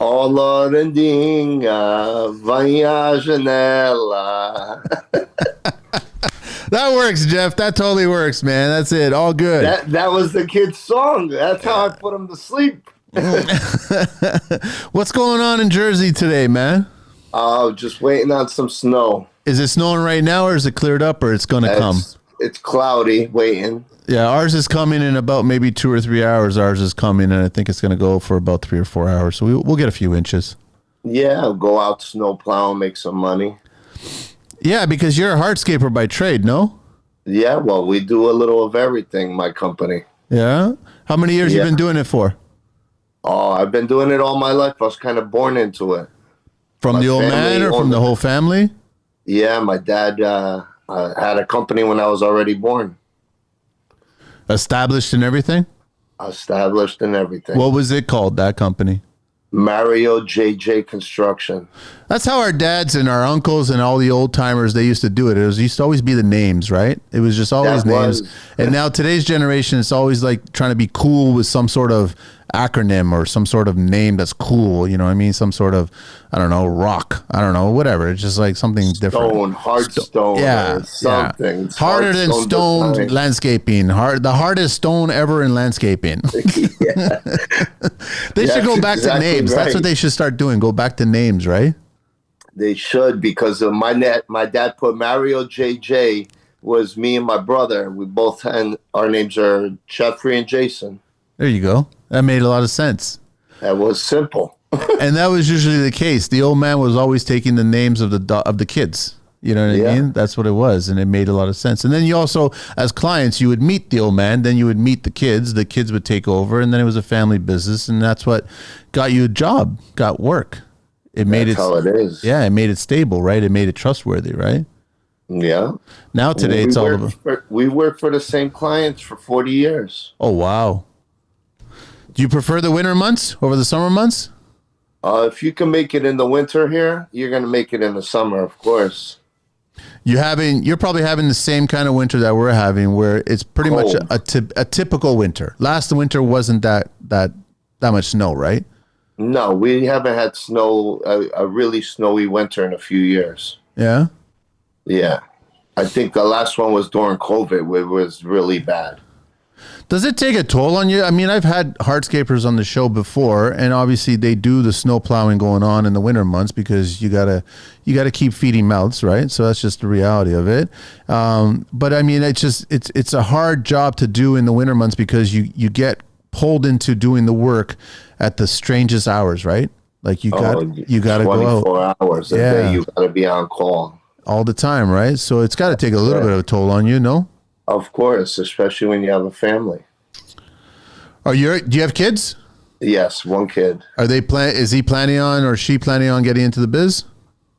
Olorandinha, vai à janela. That works, Jeff. That totally works, man. That's it. All good. That was the kid's song. That's how I put him to sleep. What's going on in Jersey today, man? Oh, just waiting on some snow. Is it snowing right now, or is it cleared up, or it's going to come? It's cloudy, waiting. Yeah, ours is coming in about maybe 2 or 3 hours. Ours is coming, and I think it's going to go for about 3 or 4 hours. So we'll get a few inches. Yeah, I'll go out snow plow and make some money. Yeah, because you're a hardscaper by trade, no? Yeah, well, we do a little of everything, my company. Yeah? How many years you been doing it for? Oh, I've been doing it all my life. I was kind of born into it. From the old man or from the whole family? Yeah, my dad had a company when I was already born. Established and everything? Established and everything. What was it called, that company? Mario JJ Construction. That's how our dads and our uncles and all the old timers, they used to do it. It used to always be the names, right? It was just always names. And now today's generation, it's always like trying to be cool with some sort of acronym or some sort of name that's cool. You know what I mean? Some sort of, I don't know, rock. I don't know, whatever. It's just like something different. Hard stone. Yeah. Something. Yeah. Harder than stone design. Landscaping. The hardest stone ever in landscaping. They should go back to names. Right. That's what they should start doing. Go back to names, right? They should, because my dad put Mario JJ was me and my brother. We both had, our names are Jeffrey and Jason. There you go. That made a lot of sense. That was simple. And that was usually the case. The old man was always taking the names of the kids. You know what I mean? That's what it was, and it made a lot of sense. And then you also, as clients, you would meet the old man, then you would meet the kids would take over, and then it was a family business, and that's what got you a job, got work. That's how it is. Yeah, it made it stable, right? It made it trustworthy, right? Yeah. Now today it's all about... We worked for the same clients for 40 years. Oh, wow. Do you prefer the winter months over the summer months? If you can make it in the winter here, you're going to make it in the summer, of course. You're probably having the same kind of winter that we're having, where it's pretty much a typical winter. Last winter wasn't that much snow, right? No, we haven't had snow, a really snowy winter in a few years. Yeah? Yeah. I think the last one was during COVID, where it was really bad. Does it take a toll on you? I mean, I've had hardscapers on the show before, and obviously they do the snow plowing going on in the winter months because you gotta keep feeding mouths, right? So that's just the reality of it. But I mean, it's a hard job to do in the winter months because you get pulled into doing the work at the strangest hours, right? Like you got to go out 24 hours a day. You got to be on call all the time, right? So it's got to take a little bit of a toll on you, no? Of course, especially when you have a family. Do you have kids? Yes, one kid. Is he planning on, or she planning on getting into the biz?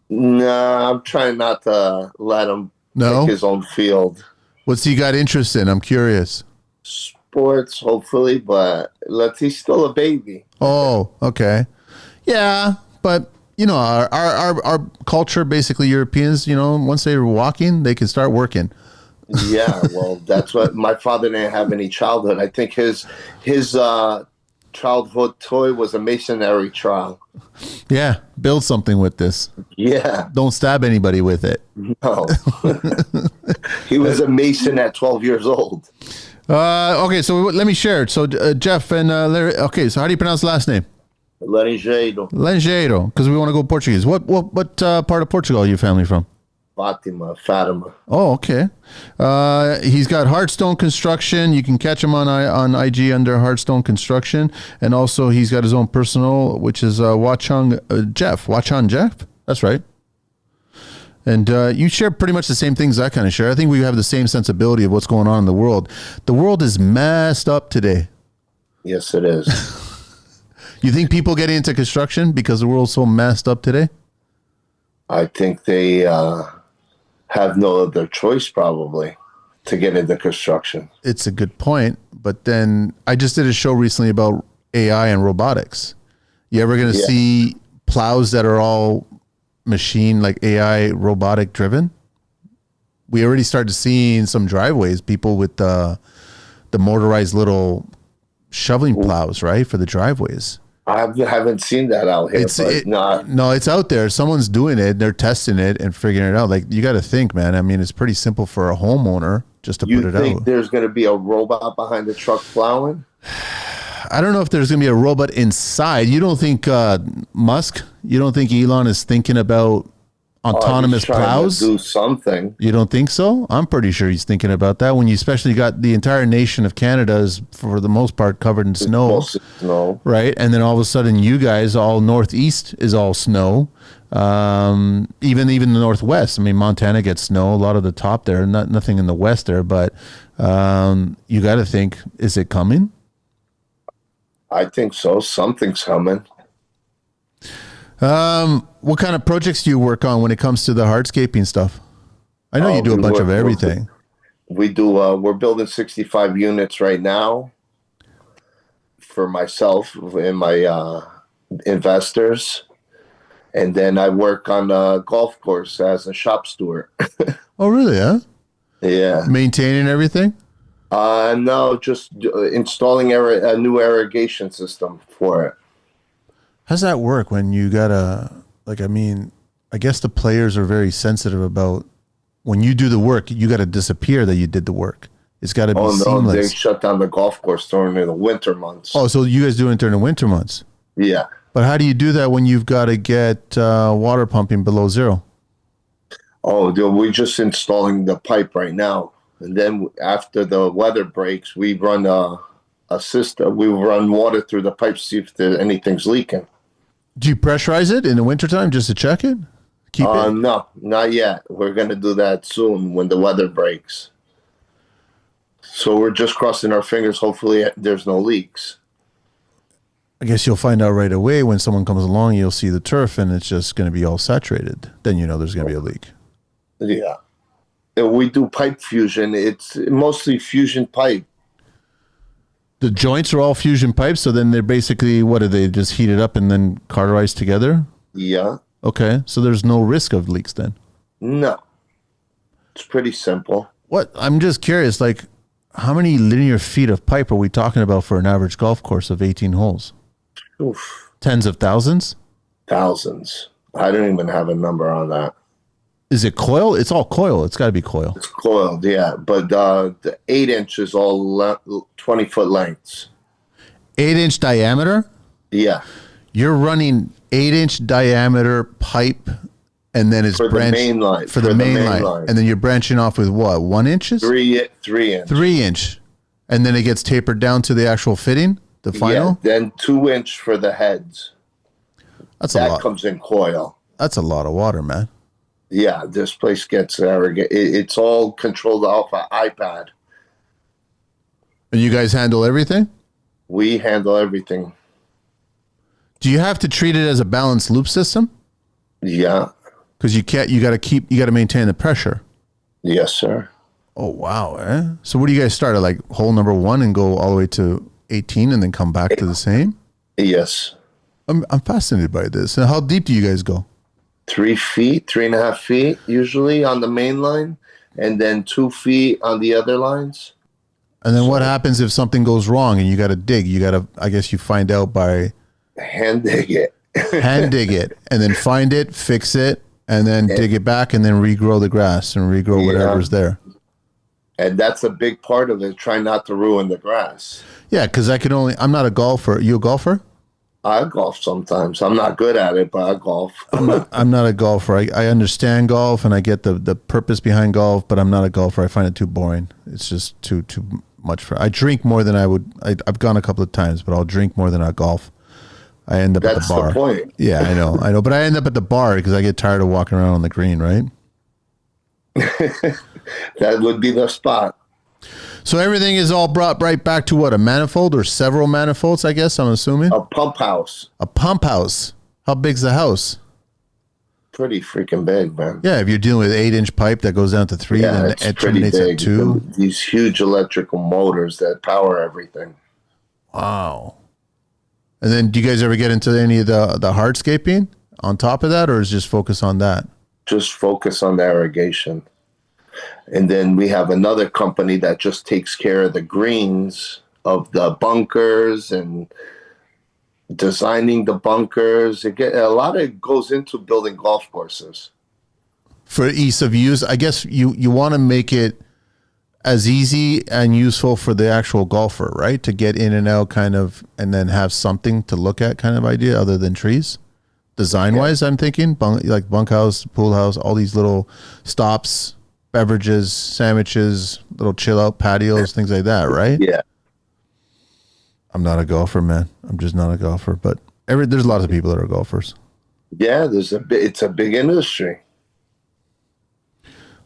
No, I'm trying not to let him pick his own field. What's he got interest in? I'm curious. Sports, hopefully, but he's still a baby. Oh, okay. Yeah, but you know, our culture, basically Europeans, you know, once they're walking, they can start working. Yeah, well, that's what my father didn't have any childhood. I think his childhood toy was a masonry trowel. Yeah, build something with this. Yeah. Don't stab anybody with it. No. He was a mason at 12 years old. Okay, so let me share it. So Jeff and Larry, okay, so how do you pronounce the last name? Larenjeiro, because we want to go Portuguese. What part of Portugal are your family from? Fatima. Oh, okay. He's got Hardstone Construction. You can catch him on IG under Hardstone Construction, and also he's got his own personal, which is Wachang Jeff. That's right. And you share pretty much the same things I kind of share. I think we have the same sensibility of what's going on in the world. The world is messed up today. Yes, it is. You think people get into construction because the world's so messed up today? I think they have no other choice probably to get into construction. It's a good point. But then I just did a show recently about AI and robotics. You ever going to see plows that are all machine, like AI robotic driven? We already started seeing some driveways, people with the motorized little shoveling plows, right, for the driveways. haven't seen that out here, but not. No, it's out there. Someone's doing it. They're testing it and figuring it out. Like, you got to think, man. I mean, it's pretty simple for a homeowner just to put You it think out. there's going to be a robot behind the truck plowing? I don't know if there's going to be a robot inside. You don't think Musk? You don't think Elon is thinking about autonomous He's trying plows? to do something. You don't think so? I'm pretty sure he's thinking about that. When you especially got the entire nation of Canada is for the most part covered in snow, Most of snow. right? And then all of a sudden, you guys, all northeast is all snow. Even the northwest. I mean, Montana gets snow. A lot of the top there, nothing in the west there. But you got to think: is it coming? I think so. Something's coming. What kind of projects do you work on when it comes to the hardscaping stuff? I know you do a bunch of everything. We do. We're building 65 units right now for myself and my investors, and then I work on a golf course as a shop steward. Oh, really? Huh? Yeah. Maintaining everything? No, just installing a new irrigation system for it. How's that work when you gotta, like, I mean, I guess the players are very sensitive about when you do the work, you gotta disappear that you did the work. It's gotta be seamless. They shut down the golf course during the winter months. Oh, so you guys do it during the winter months? Yeah. But how do you do that when you've got to get water pumping below zero? Oh, we're just installing the pipe right now. And then after the weather breaks, we run a system. We run water through the pipe to see if anything's leaking. Do you pressurize it in the wintertime just to check it? Keep it? No, not yet. We're going to do that soon when the weather breaks. So we're just crossing our fingers. Hopefully there's no leaks. I guess you'll find out right away when someone comes along, you'll see the turf and it's just going to be all saturated. Then you know there's going to be a leak. Yeah. We do pipe fusion. It's mostly fusion pipe. The joints are all fusion pipes, so then they're basically, what are they, just heated up and then cauterized together? Yeah. Okay, so there's no risk of leaks then? No. It's pretty simple. What? I'm just curious, like, how many linear feet of pipe are we talking about for an average golf course of 18 holes? Oof. Tens of thousands? Thousands. I don't even have a number on that. Is it coil? It's all coil. It's got to be coil. It's coiled, yeah. But the 8-inch is all 20-foot lengths. 8-inch diameter? Yeah. You're running 8-inch diameter pipe, and then it's for branched the main line. For the main line. And then you're branching off with what? 1 inches? 3 inch. 3 inch. And then it gets tapered down to the actual fitting, the final? Yeah, then 2 inch for the heads. That's a lot. That comes in coil. That's a lot of water, man. Yeah, this place gets irrigated. It's all controlled off an iPad. And you guys handle everything? We handle everything. Do you have to treat it as a balanced loop system? Yeah. Because you got to maintain the pressure. Yes, sir. Oh, wow. So what do you guys start at, like hole number 1 and go all the way to 18 and then come back to the same? Yes. I'm fascinated by this. And how deep do you guys go? 3 feet, 3.5 feet, usually on the main line, and then 2 feet on the other lines. And then what happens if something goes wrong and you got to dig? You got to, I guess you find out by hand dig it. Hand dig it, and then find it, fix it, and then dig it back, and then regrow the grass and regrow whatever's there. And that's a big part of it. Try not to ruin the grass. Yeah, because I'm not a golfer. You a golfer? I golf sometimes. I'm not good at it, but I golf. I'm not a golfer. I understand golf and I get the purpose behind golf, but I'm not a golfer. I find it too boring. It's just too much for. I drink more than I would. I've gone a couple of times, but I'll drink more than I golf. I end up at the bar. That's the point. Yeah, I know. But I end up at the bar because I get tired of walking around on the green, right? That would be the spot. So everything is all brought right back to what, a manifold or several manifolds, I guess, I'm assuming? A pump house. A pump house. How big's the house? Pretty freaking big, man. Yeah, if you're dealing with 8-inch pipe that goes down to 3, then it terminates at 2. These huge electrical motors that power everything. Wow. And then do you guys ever get into any of the hardscaping on top of that, or is just focus on that? Just focus on the irrigation. And then we have another company that just takes care of the greens of the bunkers and designing the bunkers. A lot of it goes into building golf courses. For ease of use, I guess you want to make it as easy and useful for the actual golfer, right? To get in and out kind of, and then have something to look at kind of idea other than trees. Design wise, I'm thinking like bunkhouse, pool house, all these little stops, beverages, sandwiches, little chill out patios, things like that, right? Yeah. I'm not a golfer, man. I'm just not a golfer, but there's lots of people that are golfers. Yeah, it's a big industry.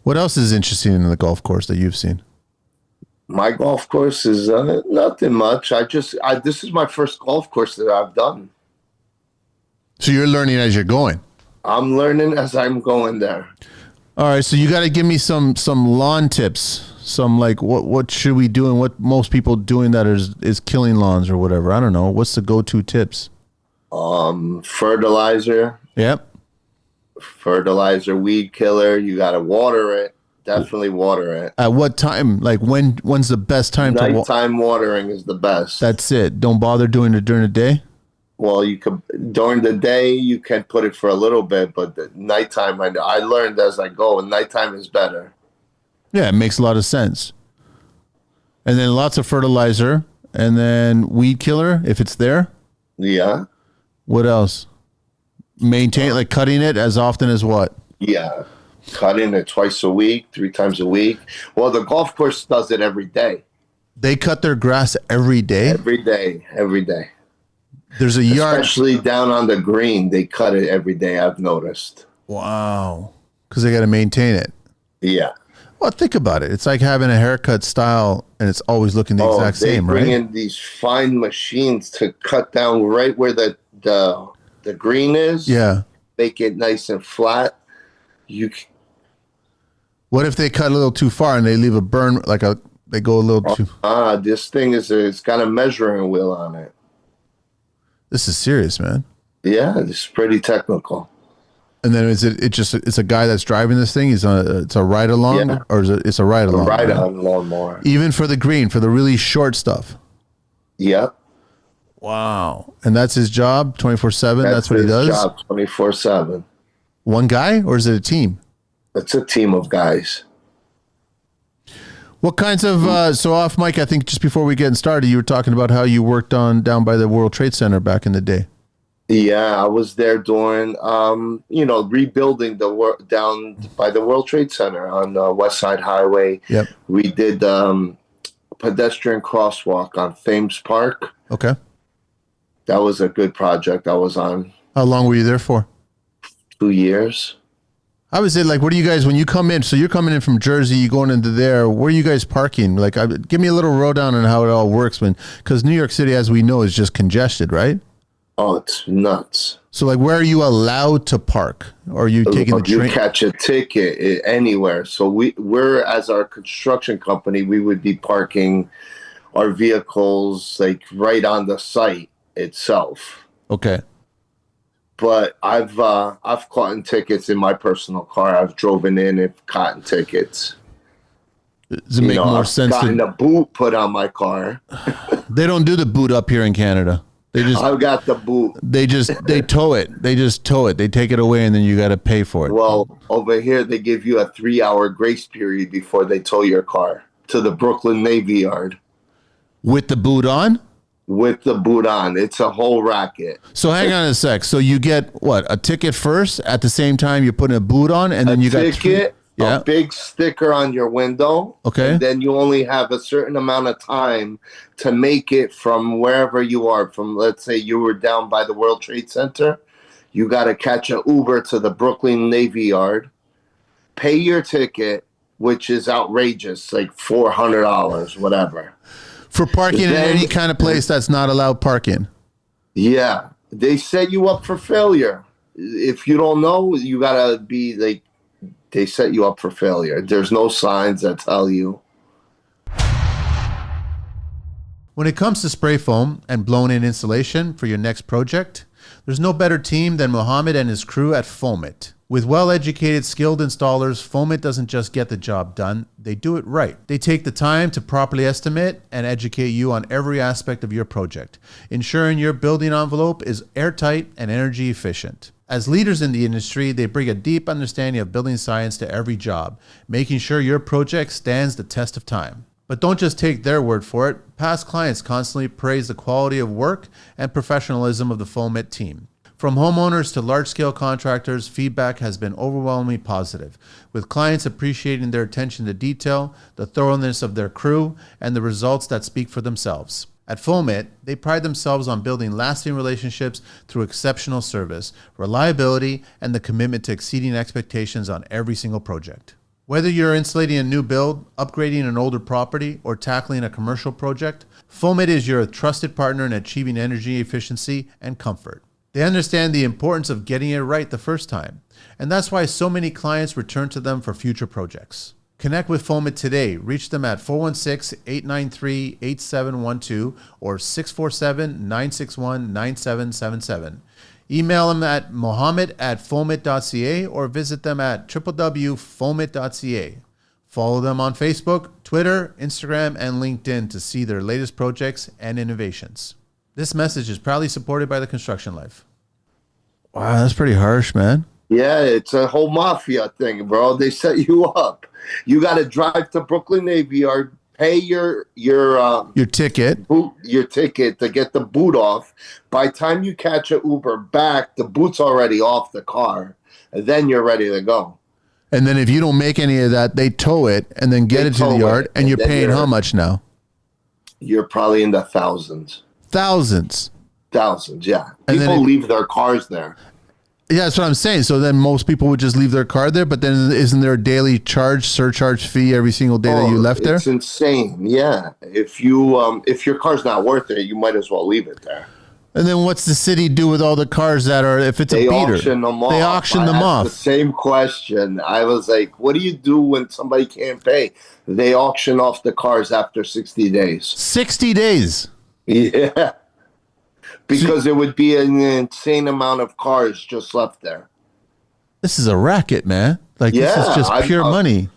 What else is interesting in the golf course that you've seen? My golf course is nothing much. This is my first golf course that I've done. So you're learning as you're going. I'm learning as I'm going there. All right, so you got to give me some lawn tips. Some like what should we do and what most people doing that is killing lawns or whatever. I don't know. What's the go-to tips? Fertilizer. Yep. Fertilizer, weed killer. You got to water it. Definitely water it. At what time? Like when's the best time to Nighttime watering is the best. That's it. Don't bother doing it during the day? Well, you could during the day you can put it for a little bit, but the nighttime I learned as I go, and nighttime is better. Yeah, it makes a lot of sense. And then lots of fertilizer, and then weed killer if it's there. Yeah. What else? Maintain like cutting it as often as what? Yeah. Cutting it twice a week, 3 times a week. Well, the golf course does it every day. They cut their grass every day? Every day. Every day. There's a yard. Especially down on the green, they cut it every day, I've noticed. Wow. Because they got to maintain it. Yeah. Well, think about it. It's like having a haircut style, and it's always looking the exact same, right? They bring in these fine machines to cut down right where the green is. Yeah. Make it nice and flat. What if they cut a little too far and they leave a burn, they go a little too... This thing it's got a measuring wheel on it. This is serious, man. Yeah, it's pretty technical. And then it's a guy that's driving this thing? It's a ride along, or it's a ride along? Ride on lawnmower. Even for the green, for the really short stuff. Yep. Wow. And that's his job, 24/7. That's what he does. His job, 24/7. One guy, or is it a team? It's a team of guys. What kinds of so off mic? I think just before we get started, you were talking about how you worked down by the World Trade Center back in the day. Yeah, I was there doing, rebuilding down by the World Trade Center on West Side Highway. Yep. We did pedestrian crosswalk on Thames Park. Okay. That was a good project I was on. How long were you there for? 2 years. I was like, what do you guys, when you come in, so you're coming in from Jersey, you going into there, where are you guys parking? Like, give me a little lowdown on how it all works because New York City, as we know, is just congested, right? Oh, it's nuts. So, like, where are you allowed to park? Or are you taking the train? You catch a ticket anywhere. So we're, as our construction company, we would be parking our vehicles, like, right on the site itself. Okay. But I've caught tickets in my personal car. I've driven in and caught tickets. Does it make more sense? I've gotten a boot put on my car. They don't do the boot up here in Canada. I've got the boot. They tow it. They just tow it. They take it away and then you got to pay for it. Well, over here they give you a 3-hour grace period before they tow your car to the Brooklyn Navy Yard. With the boot on? With the boot on. It's a whole racket. So hang on a sec. So you get what? A ticket first at the same time you're putting a boot on and then you got a big sticker on your window. Okay. And then you only have a certain amount of time to make it from wherever you are. From, let's say you were down by the World Trade Center. You got to catch an Uber to the Brooklyn Navy Yard, pay your ticket, which is outrageous, like $400, whatever. For parking in any kind of place that's not allowed parking. Yeah. They set you up for failure. If you don't know, you got to be like, they set you up for failure. There's no signs that tell you. When it comes to spray foam and blown-in insulation for your next project, there's no better team than Mohammed and his crew at Foam It. With well-educated, skilled installers, Foamit doesn't just get the job done, they do it right. They take the time to properly estimate and educate you on every aspect of your project, ensuring your building envelope is airtight and energy efficient. As leaders in the industry, they bring a deep understanding of building science to every job, making sure your project stands the test of time. But don't just take their word for it. Past clients constantly praise the quality of work and professionalism of the Foamit team. From homeowners to large-scale contractors, feedback has been overwhelmingly positive, with clients appreciating their attention to detail, the thoroughness of their crew, and the results that speak for themselves. At Foamit, they pride themselves on building lasting relationships through exceptional service, reliability, and the commitment to exceeding expectations on every single project. Whether you're insulating a new build, upgrading an older property, or tackling a commercial project, Foamit is your trusted partner in achieving energy efficiency and comfort. They understand the importance of getting it right the first time, and that's why so many clients return to them for future projects. Connect with Foamit today. Reach them at 416-893-8712 or 647-961-9777. Email them at mohammed@foamit.ca or visit them at www.foamit.ca. Follow them on Facebook, Twitter, Instagram, and LinkedIn to see their latest projects and innovations. This message is proudly supported by the Construction Life. Wow, that's pretty harsh, man. Yeah, it's a whole mafia thing, bro. They set you up. You got to drive to Brooklyn Navy Yard, pay your ticket, your ticket to get the boot off. By the time you catch an Uber back, the boot's already off the car, and then you're ready to go. And then if you don't make any of that, they tow it and then get it to the yard, and you're paying how much now? You're probably in the thousands. Thousands, yeah. People leave their cars there. Yeah, that's what I'm saying. So then most people would just leave their car there, but then isn't there a daily surcharge fee every single day that you left there? It's insane. Yeah. If your car's not worth it, you might as well leave it there. And then what's the city do with all the cars that are, if it's a beater? They auction them off. They auction them off. The same question. I was like, what do you do when somebody can't pay? They auction off the cars after 60 days. 60 days? Yeah. Because it would be an insane amount of cars just left there. This is a racket, man. This is just pure money.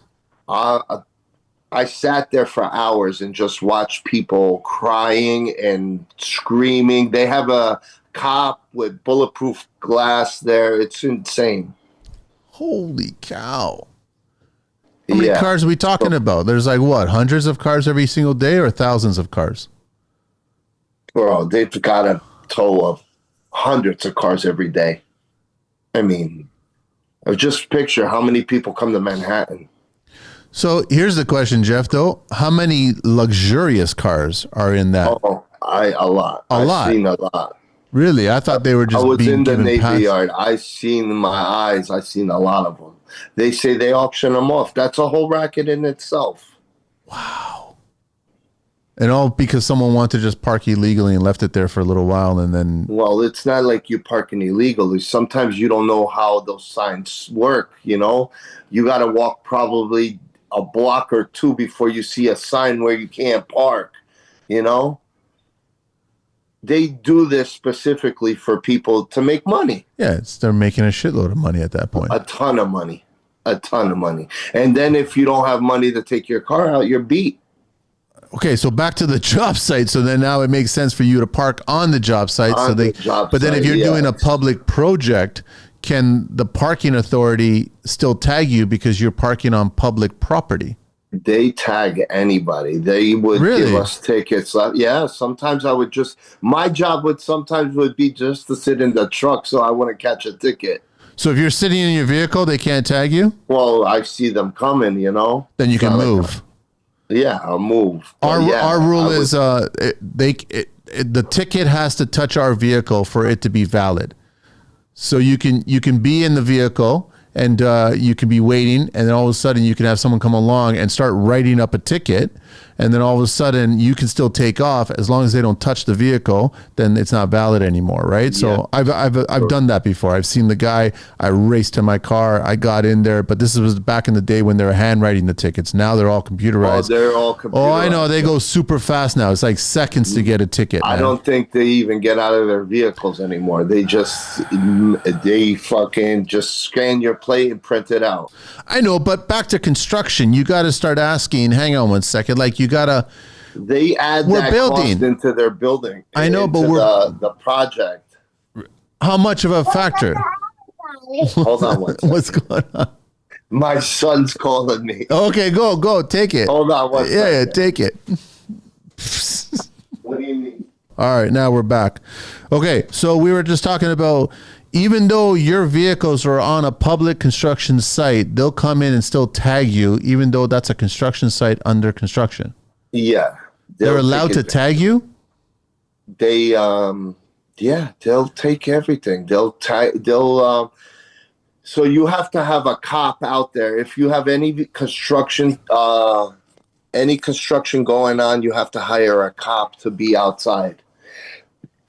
I sat there for hours and just watched people crying and screaming. They have a cop with bulletproof glass there. It's insane. Holy cow. How many cars are we talking about? There's hundreds of cars every single day or thousands of cars? Bro, they've got a tow of hundreds of cars every day. I mean, just picture how many people come to Manhattan. So here's the question, Jeff, though. How many luxurious cars are in that? Oh, a lot. I've seen a lot. Really? I thought they were just being given I was in the Navy Yard. I seen my eyes. I seen a lot of them. They say they auction them off. That's a whole racket in itself. Wow. And all because someone wanted to just park illegally and left it there for a little while and then... Well, it's not like you parking illegally. Sometimes you don't know how those signs work, you know? You got to walk probably a block or two before you see a sign where you can't park, you know? They do this specifically for people to make money. Yeah, they're making a shitload of money at that point. A ton of money. And then if you don't have money to take your car out, you're beat. Okay, so back to the job site. So then now it makes sense for you to park on the job site. But then if you're doing a public project, can the parking authority still tag you because you're parking on public property? They tag anybody. They would give us tickets. Yeah, sometimes my job would be just to sit in the truck so I wouldn't catch a ticket. So if you're sitting in your vehicle, they can't tag you? Well, I see them coming, you know. Then you can move. Yeah, I'll move. Our rule is the ticket has to touch our vehicle for it to be valid. So you can be in the vehicle and you can be waiting, and then all of a sudden you can have someone come along and start writing up a ticket, and then all of a sudden you can still take off as long as they don't touch the vehicle, then it's not valid anymore, right? So I've done that before. I've seen the guy, I raced to my car, I got in there, but this was back in the day when they were handwriting the tickets. Now they're all computerized. Oh, they're all computerized. Oh, I know. They go super fast now. It's like seconds to get a ticket. I don't think they even get out of their vehicles anymore. They fucking just scan your plate and print it out. I know, but back to construction, you got to start asking, hang on one second, like you got to. They add that cost into their building. I know, but the project. How much of a factor? Hold on one second. What's going on? My son's calling me. Okay, go, take it. Hold on one second. Yeah, take it. What do you mean? All right, now we're back. Okay, so we were just talking about, even though your vehicles are on a public construction site, they'll come in and still tag you, even though that's a construction site under construction. Yeah. They're allowed to tag you? They, they'll take everything. So you have to have a cop out there. If you have any construction going on, you have to hire a cop to be outside.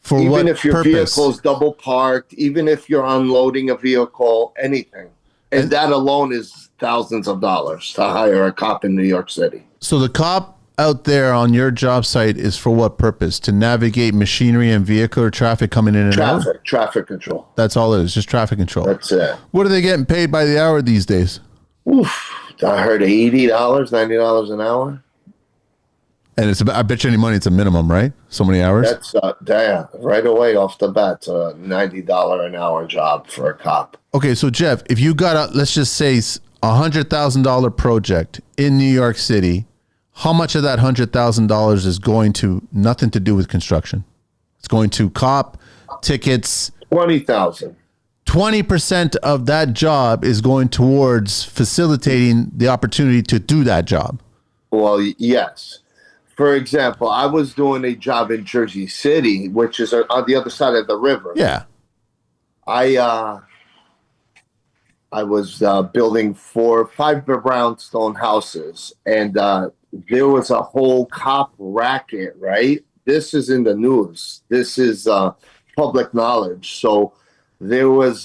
For even what if your purpose? vehicle's double parked, even if you're unloading a vehicle, anything. And that alone is thousands of dollars to hire a cop in New York City. So the cop out there on your job site is for what purpose? To navigate machinery and vehicle or traffic coming in and out? Traffic control. That's all it is, just traffic control. That's it. What are they getting paid by the hour these days? Oof. I heard $80, $90 an hour. And it's, I bet you any money, it's a minimum, right? So many hours? That's right away off the bat, it's a $90 an hour job for a cop. Okay, so Jeff, if you got let's just say $100,000 project in New York City, how much of that $100,000 is going to nothing to do with construction? It's going to cop, tickets. 20,000. 20% of that job is going towards facilitating the opportunity to do that job. Well, yes. For example, I was doing a job in Jersey City, which is on the other side of the river. Yeah. I was building 5 brownstone houses, and there was a whole cop racket, right? This is in the news. This is public knowledge. So there was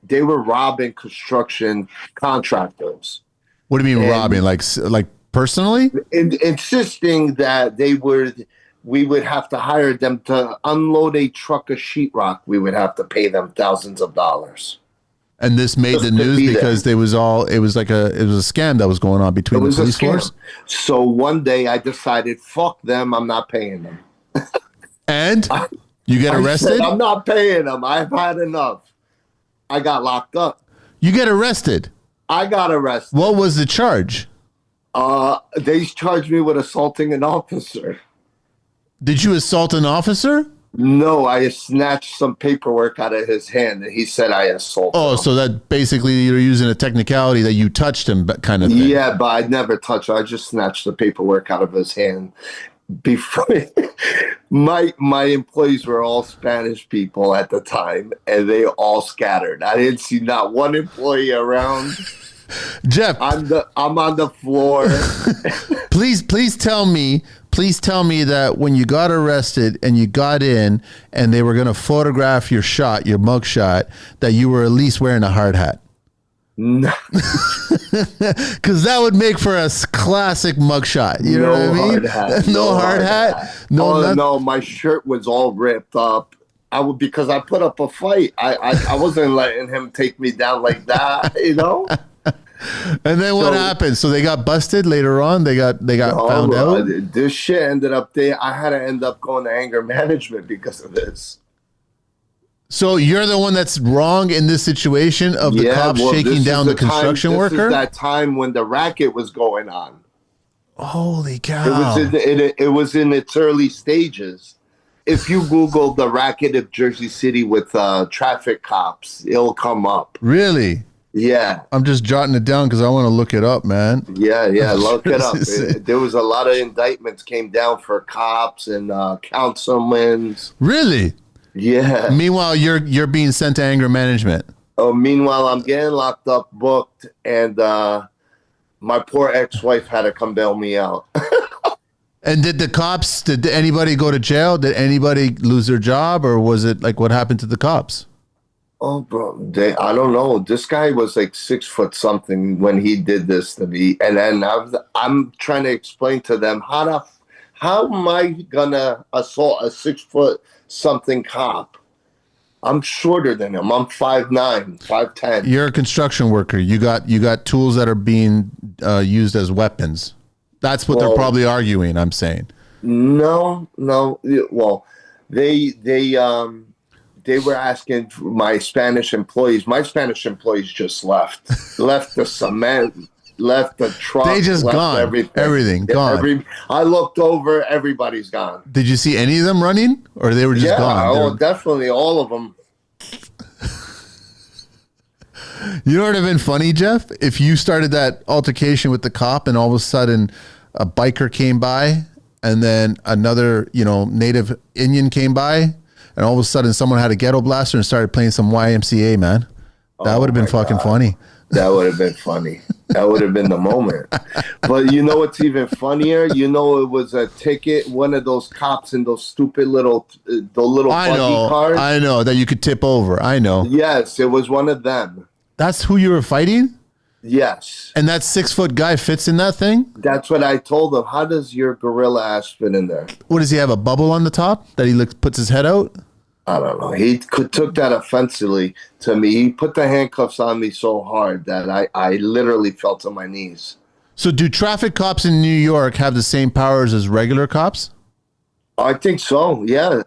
they were robbing construction contractors. What do you mean robbing? Like personally? Insisting that we would have to hire them to unload a truck of sheetrock. We would have to pay them thousands of dollars. And this made the news because it was a scam that was going on between the police force. So one day I decided, fuck them, I'm not paying them. And you get arrested? I said, I'm not paying them. I've had enough. I got locked up. You get arrested? I got arrested. What was the charge? They charged me with assaulting an officer. Did you assault an officer? No, I snatched some paperwork out of his hand, and he said I assaulted him. So that basically you're using a technicality that you touched him kind of thing. Yeah, but I never touched him. I just snatched the paperwork out of his hand. Before my employees were all Spanish people at the time, and they all scattered. I didn't see not one employee around. Jeff, I'm on the floor. Please tell me that when you got arrested and you got in and they were going to photograph your mug shot, that you were at least wearing a hard hat. No. Because that would make for a classic mugshot. You know what I mean? Hard hat. No hard hat. No, my shirt was all ripped up. Because I put up a fight. I wasn't letting him take me down like that, you know? And then what happened? So they got busted later on? They got found out? This shit ended up there. I had to end up going to anger management because of this. So you're the one that's wrong in this situation of the cops shaking down the construction worker? This is that time when the racket was going on. Holy cow. It was in its early stages. If you Google the racket of Jersey City with traffic cops, it'll come up. Really? Yeah. I'm just jotting it down because I want to look it up, man. Yeah, look it up. There was a lot of indictments came down for cops and councilmen. Really? Yeah. Meanwhile, you're being sent to anger management. Oh, meanwhile, I'm getting locked up, booked, and my poor ex-wife had to come bail me out. And did anybody go to jail? Did anybody lose their job, or was it like what happened to the cops? Oh, bro, I don't know. This guy was like 6 foot something when he did this to me, and then I'm trying to explain to them how am I gonna assault a 6 foot something cop? I'm shorter than him. I'm 5'9", 5'10". You're a construction worker. You got tools that are being used as weapons. That's what they're probably arguing. I'm saying. No. Well, they were asking my Spanish employees. My Spanish employees just left the cement, left the truck. They just left gone. Everything Yeah, gone. I looked over. Everybody's gone. Did you see any of them running, or they were just gone? Oh, definitely all of them. You know what would have been funny, Jeff? If you started that altercation with the cop and all of a sudden a biker came by and then another, native Indian came by and all of a sudden someone had a ghetto blaster and started playing some YMCA, man. That would have been fucking funny. That would have been funny. That would have been the moment. But you know what's even funnier? It was a ticket, one of those cops in those stupid little buggy cars. I know, that you could tip over. I know. Yes, it was one of them. That's who you were fighting? Yes. And that 6-foot guy fits in that thing? That's what I told him. How does your gorilla ass fit in there? What, does he have a bubble on the top that he puts his head out? I don't know. He took that offensively to me. He put the handcuffs on me so hard that I literally fell to my knees. So do traffic cops in New York have the same powers as regular cops? I think so, yeah.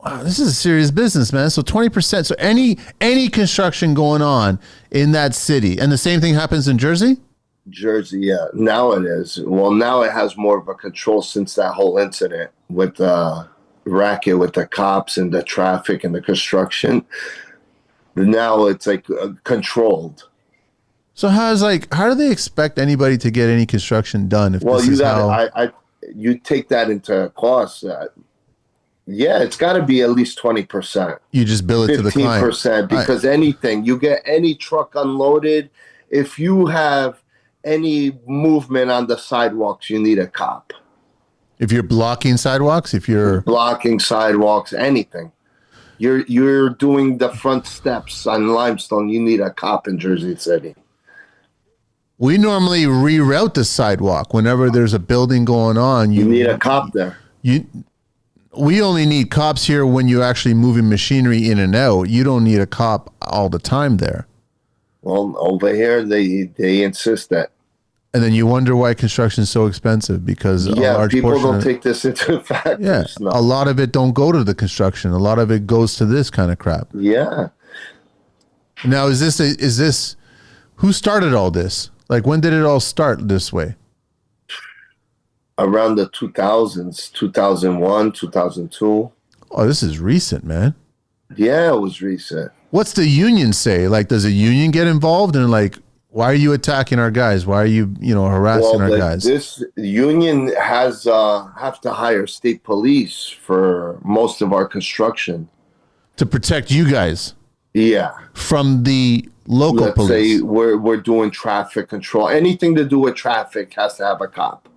Wow, this is a serious business, man. So 20%. So any construction going on in that city, and the same thing happens in Jersey? Jersey, yeah. Now it is. Well, now it has more of a control since that whole incident with the racket with the cops and the traffic and the construction. Now it's like controlled. So how do they expect anybody to get any construction done? If Well, this you take that into cost. Yeah, it's got to be at least 20%. You just bill it to the client. 15%, because anything, you get any truck unloaded, if you have any movement on the sidewalks, you need a cop. If you're blocking sidewalks, blocking sidewalks, anything. You're doing the front steps on Limestone, you need a cop in Jersey City. We normally reroute the sidewalk whenever there's a building going on. You need a cop there. We only need cops here when you're actually moving machinery in and out. You don't need a cop all the time there. Well, over here, they insist that. And then you wonder why construction is so expensive, because a large people portion don't take this into fact. Yeah, no. A lot of it don't go to the construction. A lot of it goes to this kind of crap. Yeah. Now, is this who started all this? Like, when did it all start this way? Around the 2000s, 2001, 2002. Oh, this is recent, man. Yeah, it was recent. What's the union say? Like, does the union get involved? And like, why are you attacking our guys? Why are you, harassing our guys? This union have to hire state police for most of our construction. To protect you guys? Yeah. From the local police? Let's say we're doing traffic control. Anything to do with traffic has to have a cop.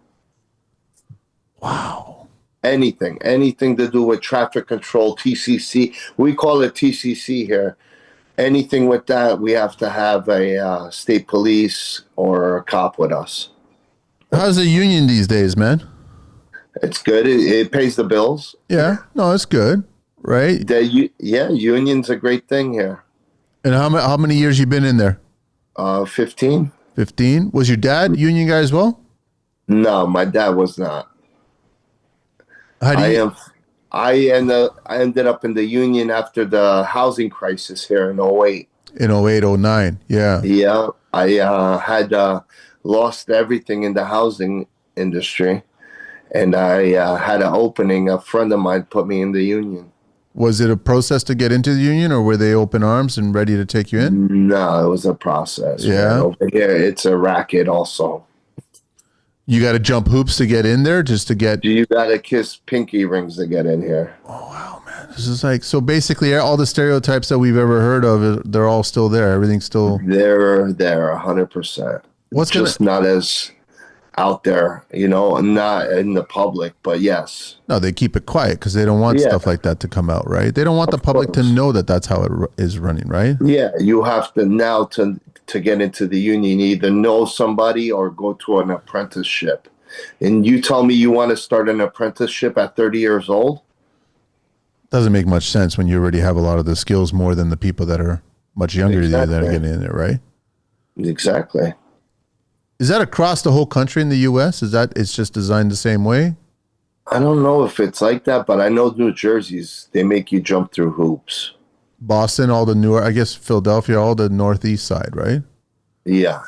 Wow. Anything to do with traffic control, TCC. We call it TCC here. Anything with that, we have to have a state police or a cop with us. How's the union these days, man? It's good. It pays the bills. Yeah. No, it's good. Right? Union's a great thing here. And how many years you been in there? 15. 15? Was your dad union guy as well? No, my dad was not. I ended up in the union after the housing crisis here in 08. In 08, 09, yeah. Yeah, I had lost everything in the housing industry, and I had an opening. A friend of mine put me in the union. Was it a process to get into the union, or were they open arms and ready to take you in? No, it was a process. Yeah. Man. Over here, it's a racket also. You got to jump hoops to get in there just to get... You got to kiss pinky rings to get in here. Oh, wow, man. This is like... So basically, all the stereotypes that we've ever heard of, they're all still there. Everything's still... They're there 100%. Not as out there, not in the public, but yes. No, they keep it quiet because they don't want Yeah, stuff like that to come out, right? They don't want the of public to course. know that that's how is running, right? Yeah, you have to now to get into the union, either know somebody or go to an apprenticeship. And you tell me you want to start an apprenticeship at 30 years old? Doesn't make much sense when you already have a lot of the skills more than the people that are much younger than you that are getting in there, right? Exactly. Is that across the whole country in the U.S.? Is that it's just designed the same way? I don't know if it's like that, but I know New Jersey's, they make you jump through hoops. Boston, all the newer, I guess Philadelphia, all the northeast side, right? Yeah.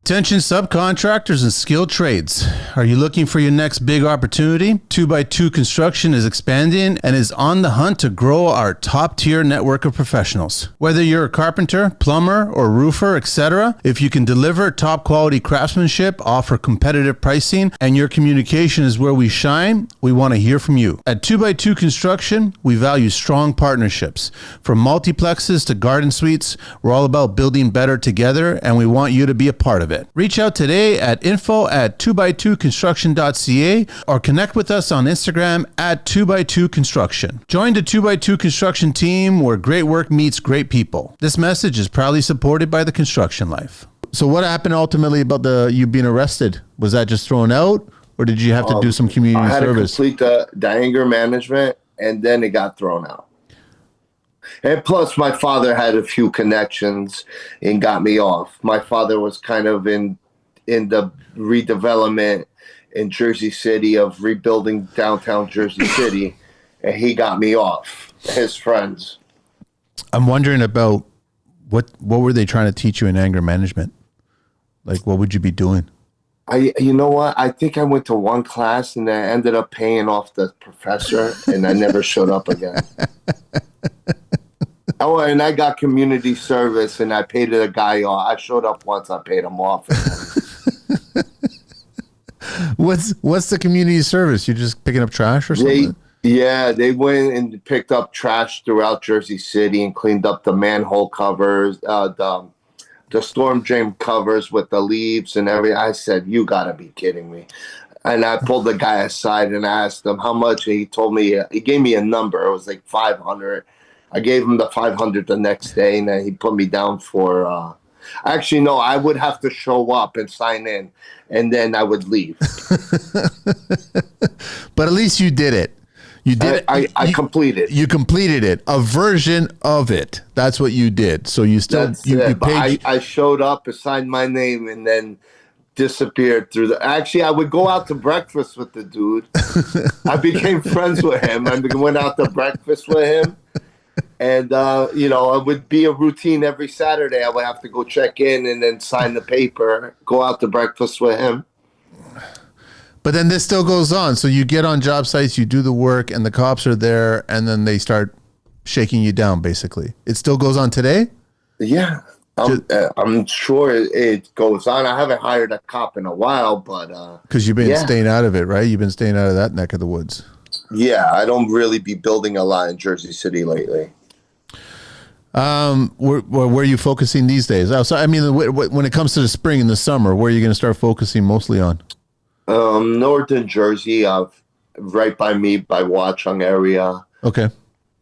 Attention subcontractors and skilled trades. Are you looking for your next big opportunity? 2x2 Construction is expanding and is on the hunt to grow our top-tier network of professionals. Whether you're a carpenter, plumber, or roofer, etc., if you can deliver top-quality craftsmanship, offer competitive pricing, and your communication is where we shine, we want to hear from you. At 2x2 Construction, we value strong partnerships. From multiplexes to garden suites, we're all about building better together, and we want you to be a part of it. Reach out today at info@2x2construction.ca or connect with us on Instagram at 2x2construction. Join the 2x2 Construction team where great work meets great people. This message is proudly supported by the Construction Life. So what happened ultimately about you being arrested? Was that just thrown out or did you have to do some community I had service? to complete the anger management and then it got thrown out. And plus, my father had a few connections and got me off. My father was kind of in the redevelopment in Jersey City of rebuilding downtown Jersey City, and he got me off. His friends. I'm wondering about what were they trying to teach you in anger management? Like, what would you be doing? You know what? I think I went to one class and I ended up paying off the professor, and I never showed up again. Oh, and I got community service, and I paid the guy off. I showed up once, I paid him off. What's the community service? You're just picking up trash or something? They went and picked up trash throughout Jersey City and cleaned up the manhole covers, the storm drain covers with the leaves and everything. I said, "You gotta be kidding me!" And I pulled the guy aside and asked him how much. And he told me he gave me a number. It was like 500. I gave him the 500 the next day, and then he put me down for. Actually, no, I would have to show up and sign in, and then I would leave. But at least you did it. You did it. I completed. You completed it. A version of it. That's what you did. So you still you paid. I showed up, signed my name, and then disappeared through the. Actually, I would go out to breakfast with the dude. I became friends with him. I went out to breakfast with him. And, it would be a routine every Saturday. I would have to go check in and then sign the paper, go out to breakfast with him. But then this still goes on. So you get on job sites, you do the work, and the cops are there, and then they start shaking you down, basically. It still goes on today? Yeah. I'm sure it goes on. I haven't hired a cop in a while, but... Because you've been staying out of it, right? You've been staying out of that neck of the woods. Yeah, I don't really be building a lot in Jersey City lately. Where are you focusing these days? Oh, so I mean, when it comes to the spring and the summer, where are you going to start focusing mostly on? Northern Jersey, right by me, by Watchung area. Okay.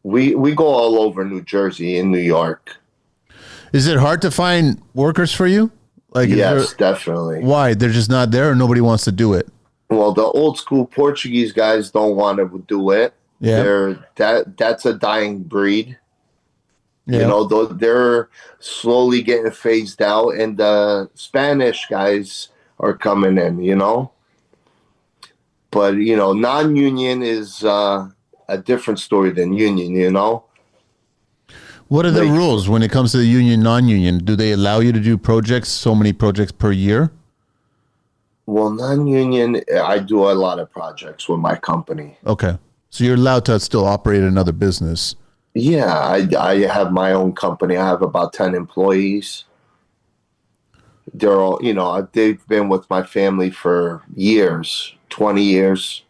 We go all over New Jersey and New York. Is it hard to find workers for you? Like, yes, definitely. Why? They're just not there, or nobody wants to do it? Well, the old school Portuguese guys don't want to do it. Yeah, that's a dying breed. Yeah. They're slowly getting phased out, and the Spanish guys are coming in, But, non-union is a different story than union, What are the rules when it comes to the union, non-union? Do they allow you to do projects, so many projects per year? Well, non-union, I do a lot of projects with my company. Okay. So you're allowed to still operate another business. Yeah, I have my own company. I have about 10 employees. They're all, they've been with my family for years, 20 years.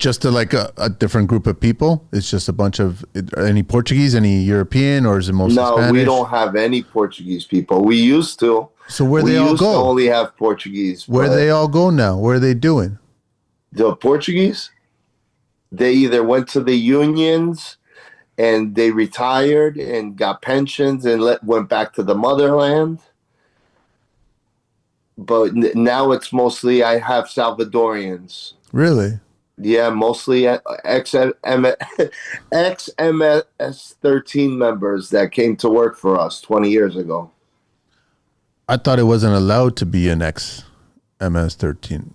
just a different group of people? It's just a bunch of any Portuguese, any European, or is it mostly No, Spanish? we don't have any Portuguese people. We used to. So where We they all used to go? only have Portuguese. Where but they all go now? Where are they doing? the Portuguese, they either went to the unions and they retired and got pensions and went back to the motherland. But now it's mostly I have Salvadorians. Really? Yeah, mostly ex-MS 13 members that came to work for us 20 years ago. I thought it wasn't allowed to be an ex-MS-13.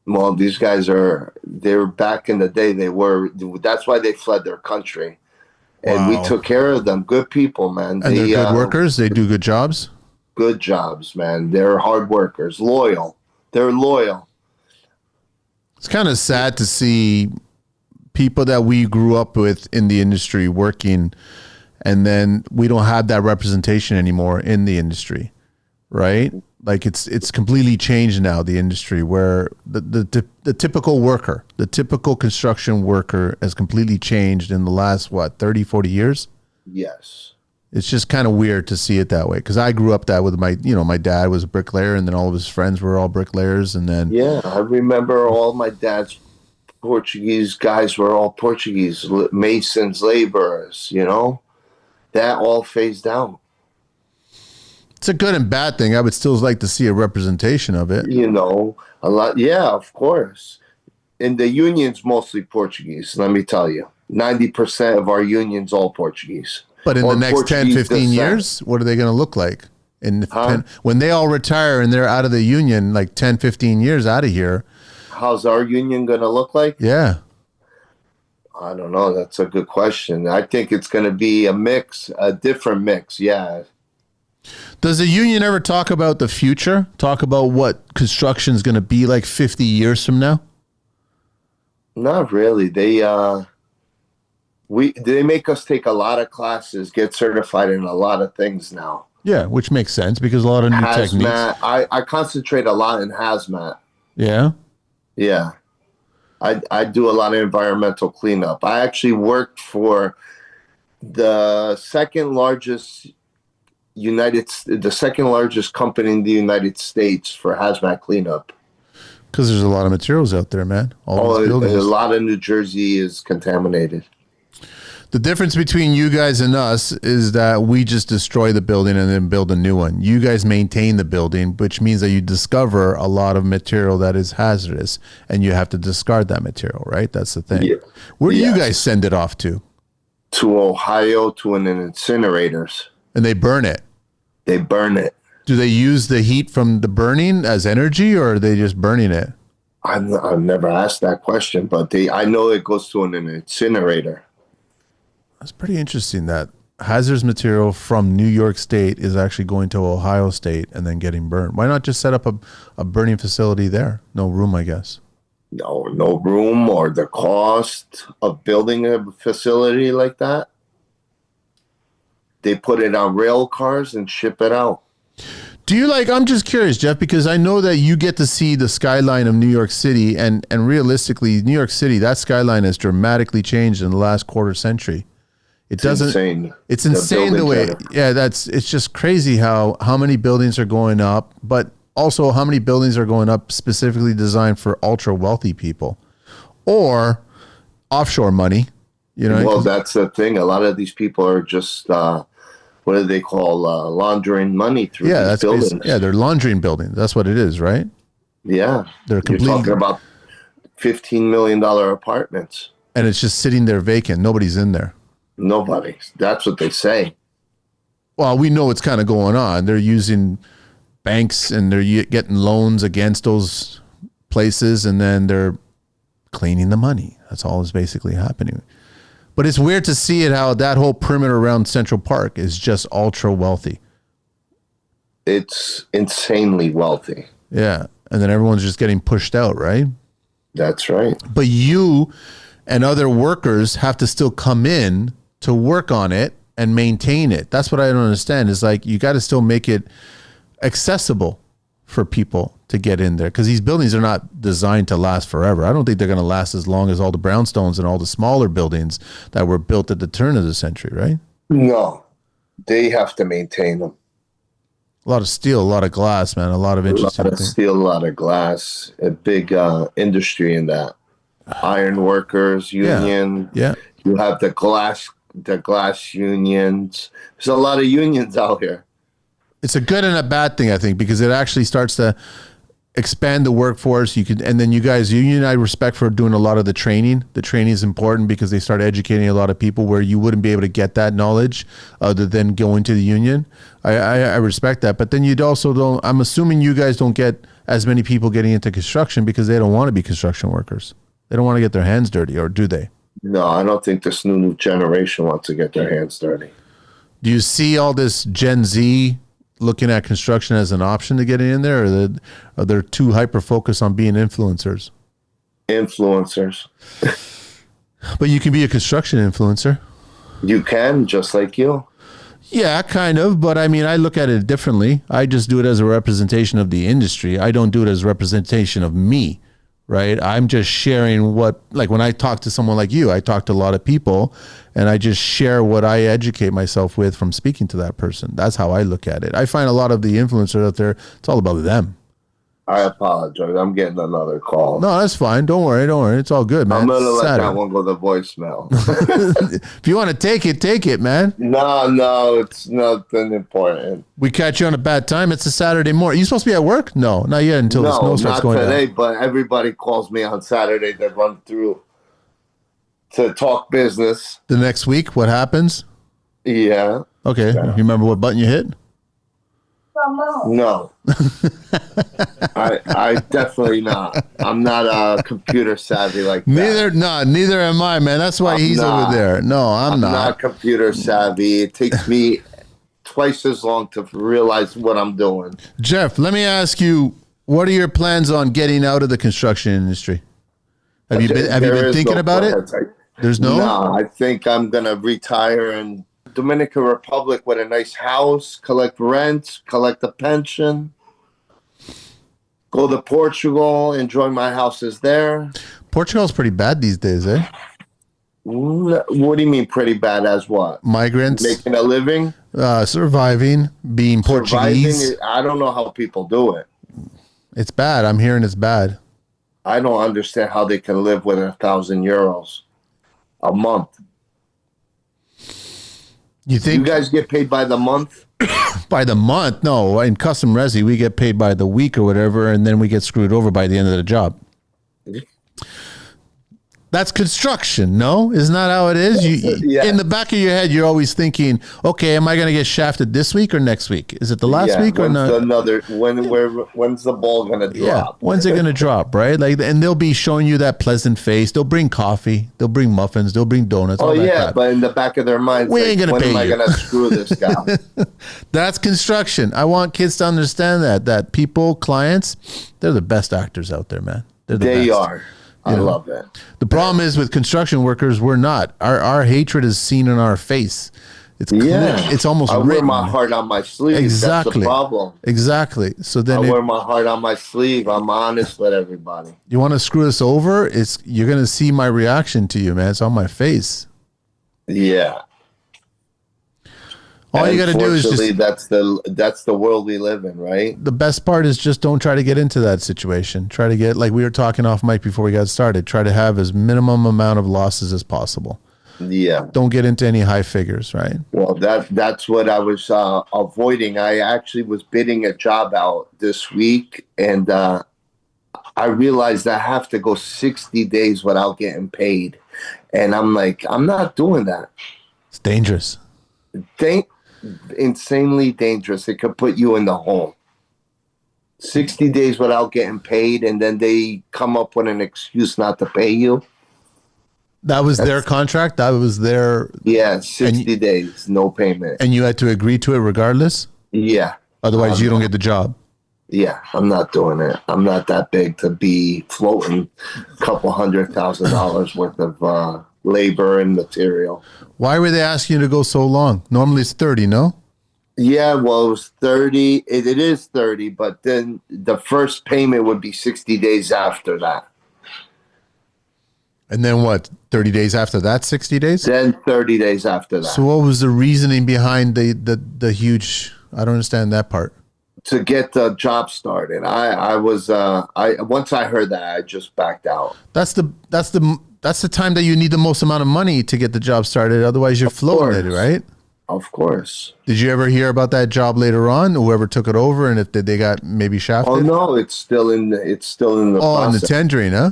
Well, these guys they're back in the day. That's why they fled their country. And we Wow. took care of them. Good people, man. And they're good workers? They do good jobs? Good jobs, man. They're hard workers, loyal. They're loyal. It's kind of sad to see people that we grew up with in the industry working, and then we don't have that representation anymore in the industry, right? Like it's completely changed now, the industry, where the typical worker, the typical construction worker has completely changed in the last, 30, 40 years? Yes. It's just kind of weird to see it that way, because I grew up that with my dad was a bricklayer, and then all of his friends were all bricklayers, and then Yeah, I remember all my dad's Portuguese guys were all Portuguese, masons, laborers, that all phased out. it's a good and bad thing. I would still like to see a representation of it. A lot. Yeah, of course. And the union's mostly Portuguese, let me tell you. 90% of our union's all Portuguese. But in Or the next Portuguese 10, 15 descent. years, what are they going to look like? Huh? When they all retire and they're out of the union, like 10, 15 years out of here. How's our union going to look like? Yeah. I don't know. That's a good question. I think it's going to be a different mix. Yeah. Does the union ever talk about the future? Talk about what construction is going to be like 50 years from now? Not really. They make us take a lot of classes, get certified in a lot of things now. Yeah, which makes sense because a lot of new techniques. Hazmat. I concentrate a lot in hazmat. Yeah. Yeah. I do a lot of environmental cleanup. I actually worked for the second largest company in the United States for hazmat cleanup. Because there's a lot of materials out there, man. All these A buildings. lot of New Jersey is contaminated. The difference between you guys and us is that we just destroy the building and then build a new one. You guys maintain the building, which means that you discover a lot of material that is hazardous and you have to discard that material, right? That's the thing. Yeah. Where do you Yes. guys send it off to? To Ohio, to an incinerators. And they burn it. They burn it. Do they use the heat from the burning as energy, or are they just burning it? I've never asked that question, but I know it goes to an incinerator. That's pretty interesting that hazardous material from New York State is actually going to Ohio State and then getting burned. Why not just set up a burning facility there? No room, I guess. No room, or the cost of building a facility like that. They put it on rail cars and ship it out. Do you I'm just curious, Jeff, because I know that you get to see the skyline of New York City, and realistically, New York City, that skyline has dramatically changed in the last quarter century. It's insane. It's insane the way. Yeah, it's just crazy how many buildings are going up, but also how many buildings are going up specifically designed for ultra wealthy people or offshore money. Well, that's the thing. A lot of these people are just what do they call laundering money through these buildings? They're laundering buildings. That's what it is, right? Yeah, They're You're talking about $15 million apartments, and it's just sitting there vacant. Nobody's in there. Nobody. That's what they say. Well, we know what's kind of going on. They're using banks and they're getting loans against those places, and then they're cleaning the money. That's all is basically happening. But it's weird to see it how that whole perimeter around Central Park is just ultra wealthy. It's insanely wealthy. Yeah. And then everyone's just getting pushed out, right? That's right. But you and other workers have to still come in to work on it and maintain it. That's what I don't understand. Is you got to still make it accessible for people to get in there? Because these buildings are not designed to last forever. I don't think they're going to last as long as all the brownstones and all the smaller buildings that were built at the turn of the century, right? No, they have to maintain them. A lot of steel, a lot of glass, man. A lot of interesting A lot of things. steel, a lot of glass. A big industry in that. Iron workers union. Yeah. You have the glass unions. There's a lot of unions out here. It's a good and a bad thing, I think, because it actually starts to expand the workforce. And then you guys, union, I respect for doing a lot of the training. The training is important because they start educating a lot of people where you wouldn't be able to get that knowledge other than going to the union. I respect that. But then you'd also don't, I'm assuming you guys don't get as many people getting into construction because they don't want to be construction workers. They don't want to get their hands dirty, or do they? No, I don't think this new generation wants to get their hands dirty. Do you see all this Gen Z looking at construction as an option to get in there, or are they too hyper focused on being influencers? Influencers. But you can be a construction influencer. You can, just like you. Yeah, kind of. But I mean, I look at it differently. I just do it as a representation of the industry. I don't do it as a representation of me, right? I'm just sharing what, like when I talk to someone like you, I talk to a lot of people and I just share what I educate myself with from speaking to that person. That's how I look at it. I find a lot of the influencers out there, it's all about them. I apologize. I'm getting another call. No, that's fine. Don't worry. It's all good, man. I'm going to It's let Saturday. that one go to voicemail. If you want to take it, man. No, it's nothing important. We catch you on a bad time. It's a Saturday morning. You supposed to be at work? No, not yet until the snow starts going down. Not today, but everybody calls me on Saturday to run through to talk business. The next week, what happens? Yeah. Okay. Yeah. You remember what button you hit? No. I definitely not. I'm not computer savvy like that. Neither am I, man. That's why he's over there. No, I'm not. I'm not computer savvy. It takes me twice as long to realize what I'm doing. Jeff, let me ask you, what are your plans on getting out of the construction industry? Have you been thinking about it? There's no? No, I think I'm going to retire in Dominican Republic with a nice house, collect rent, collect a pension, go to Portugal, enjoy my houses there. Portugal's pretty bad these days, eh? What do you mean pretty bad as what? Migrants. Making a living? Surviving, being Portuguese. I don't know how people do it. It's bad. I'm hearing it's bad. I don't understand how they can live with €1,000 a month. You think you guys get paid by the month? By the month? No, in custom resi, we get paid by the week or whatever, and then we get screwed over by the end of the job. That's construction, no? Isn't that how it is? Yeah. In the back of your head, you're always thinking, okay, am I going to get shafted this week or next week? Is it the last week or not? When's the ball going to drop? Yeah, when's it going to drop, right? Like, and they'll be showing you that pleasant face. They'll bring coffee. They'll bring muffins. They'll bring donuts. Oh, yeah, but in the back of their minds, we ain't going to pay you. When am I going to screw this guy? That's construction. I want kids to understand that people, clients, they're the best actors out there, man. They are. I love it. The problem is with construction workers, we're not. Our hatred is seen in our face. It's clear. It's almost I written. wear my heart on my sleeve. Exactly. That's the problem. Exactly. So then I wear my heart on my sleeve. I'm honest with everybody. You want to screw us over? You're gonna see my reaction to you, man. It's on my face. Yeah. All you got to do is just. That's the world we live in, right? The best part is just don't try to get into that situation. Try to get, like we were talking off mic before we got started. Try to have as minimum amount of losses as possible. Yeah. Don't get into any high figures, right? Well, that's what I was avoiding. I actually was bidding a job out this week, and I realized I have to go 60 days without getting paid, and I'm like, I'm not doing that. It's dangerous. Insanely dangerous. It could put you in the hole. 60 days without getting paid, and then they come up with an excuse not to pay you. That's their contract? That was their... Yeah, 60 days, no payment. And you had to agree to it regardless? Yeah. Otherwise, you don't get the job? Yeah, I'm not doing it. I'm not that big to be floating a couple $100,000 worth of labor and material. Why were they asking you to go so long? Normally it's 30, no? Yeah, well, it was 30. It is 30, but then the first payment would be 60 days after that. And then what? 30 days after that, 60 days? Then 30 days after So that. what was the reasoning behind the huge, I don't understand that part. To get the job started. I was I once I heard that, I just backed out. That's the time that you need the most amount of money to get the job started. Otherwise you're floating it, right? Of course. Did you ever hear about that job later on? Whoever took it over, and if they got maybe shafted? Oh no, it's still in the Oh, in the process. tendering, huh?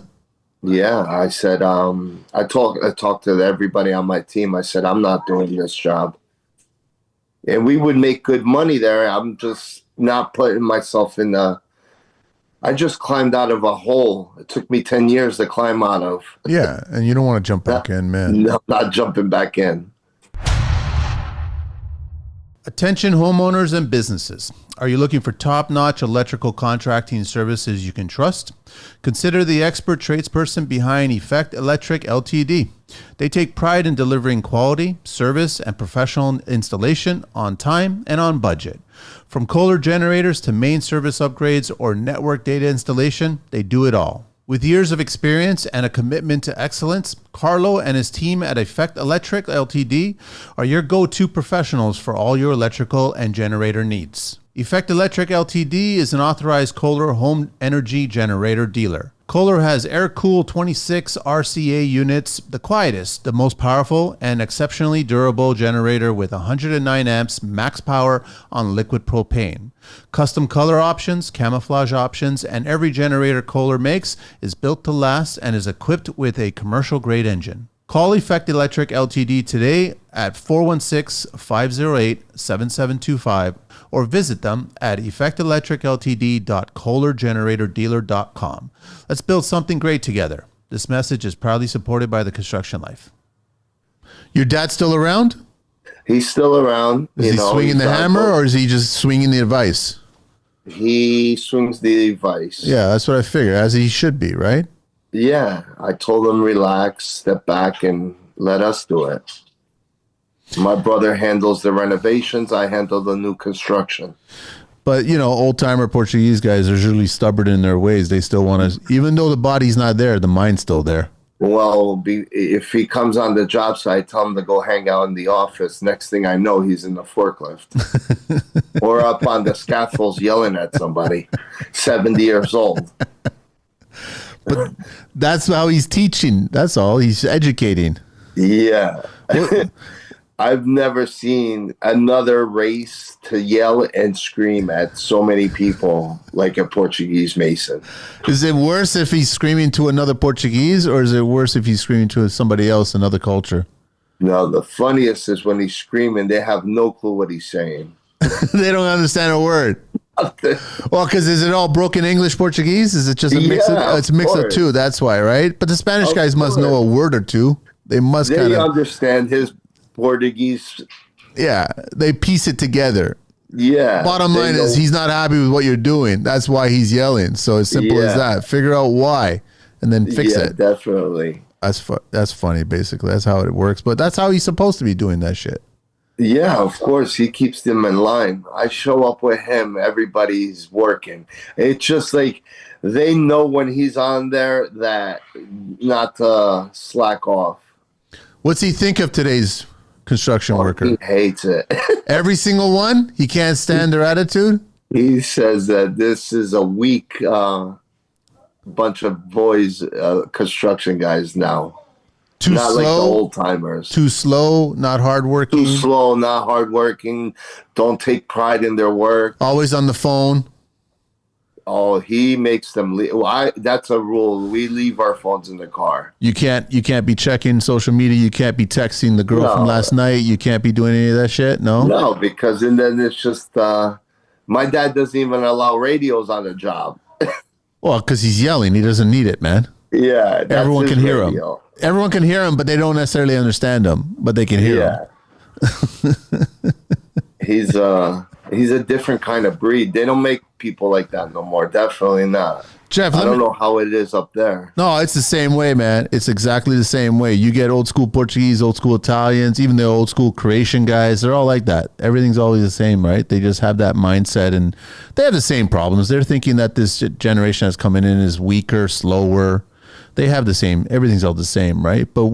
Yeah, I said I talked to everybody on my team. I said I'm not doing this job. And we would make good money there. I'm just not putting myself in the I just climbed out of a hole. It took me 10 years to climb out of. Yeah, and you don't want to jump back in, man. No, not jumping back in. Attention homeowners and businesses. Are you looking for top-notch electrical contracting services you can trust? Consider the expert tradesperson behind Effect Electric Ltd. They take pride in delivering quality, service, and professional installation on time and on budget. From Kohler generators to main service upgrades or network data installation, they do it all. With years of experience and a commitment to excellence, Carlo and his team at Effect Electric Ltd. are your go-to professionals for all your electrical and generator needs. Effect Electric Ltd. is an authorized Kohler home energy generator dealer. Kohler has air-cooled 26 RCA units, the quietest, the most powerful, and exceptionally durable generator with 109 amps max power on liquid propane. Custom color options, camouflage options, and every generator Kohler makes is built to last and is equipped with a commercial-grade engine. Call Effect Electric Ltd. today at 416-508-7725 or visit them at effectelectricltd.kohlergeneratordealer.com. Let's build something great together. This message is proudly supported by the Construction Life. Your dad's still around? He's still around. Is he swinging the hammer or is he just swinging the advice? He swings the advice. Yeah, that's what I figure, as he should be, right? Yeah, I told him relax, step back, and let us do it. My brother handles the renovations. I handle the new construction. But, old-timer Portuguese guys are usually stubborn in their ways. They still want to, even though the body's not there, the mind's still there. Well, if he comes on the job site, tell him to go hang out in the office. Next thing I know, he's in the forklift. Or up on the scaffolds yelling at somebody, 70 years old. But that's how he's teaching. That's all. He's educating. Yeah. I've never seen another race to yell and scream at so many people like a Portuguese Mason. Is it worse if he's screaming to another Portuguese, or is it worse if he's screaming to somebody else, another culture? No, the funniest is when he's screaming, they have no clue what he's saying. They don't understand a word. Well, because is it all broken English Portuguese? Is it just a mix? It's a mix of two. That's why, right? But the Spanish guys must know a word or two. They must kind of understand his Portuguese. Yeah, they piece it together. Yeah. Bottom line is he's not happy with what you're doing. That's why he's yelling. So as simple as that. Figure out why, and then fix it. Definitely. That's funny. Basically, that's how it works. But that's how he's supposed to be doing that shit. Yeah, of course. He keeps them in line. I show up with him. Everybody's working. It's just like they know when he's on there that not to slack off. What's he think of today's construction worker? He hates it. Every single one? He can't stand their attitude? He says that this is a weak bunch of boys, construction guys now. Too not slow, like the old timers. Too slow, not hardworking. Too slow, not hardworking. Don't take pride in their work. Always on the phone. Oh, he makes them leave. Well, that's a rule. We leave our phones in the car. You can't be checking social media. You can't be texting the girl from last night. You can't be doing any of that shit. No, because and then it's just my dad doesn't even allow radios on the job. Well, because he's yelling. He doesn't need it, man. Yeah, everyone can hear him. Everyone can hear him, but they don't necessarily understand him. But they can hear him. He's a different kind of breed. They don't make people like that no more. Definitely not. Jeff, I don't know how it is up there. No, it's the same way, man. It's exactly the same way. You get old school Portuguese, old school Italians, even the old school Croatian guys. They're all like that. Everything's always the same, right? They just have that mindset, and they have the same problems. They're thinking that this generation that's coming in is weaker, slower. They have the same. Everything's all the same, right? But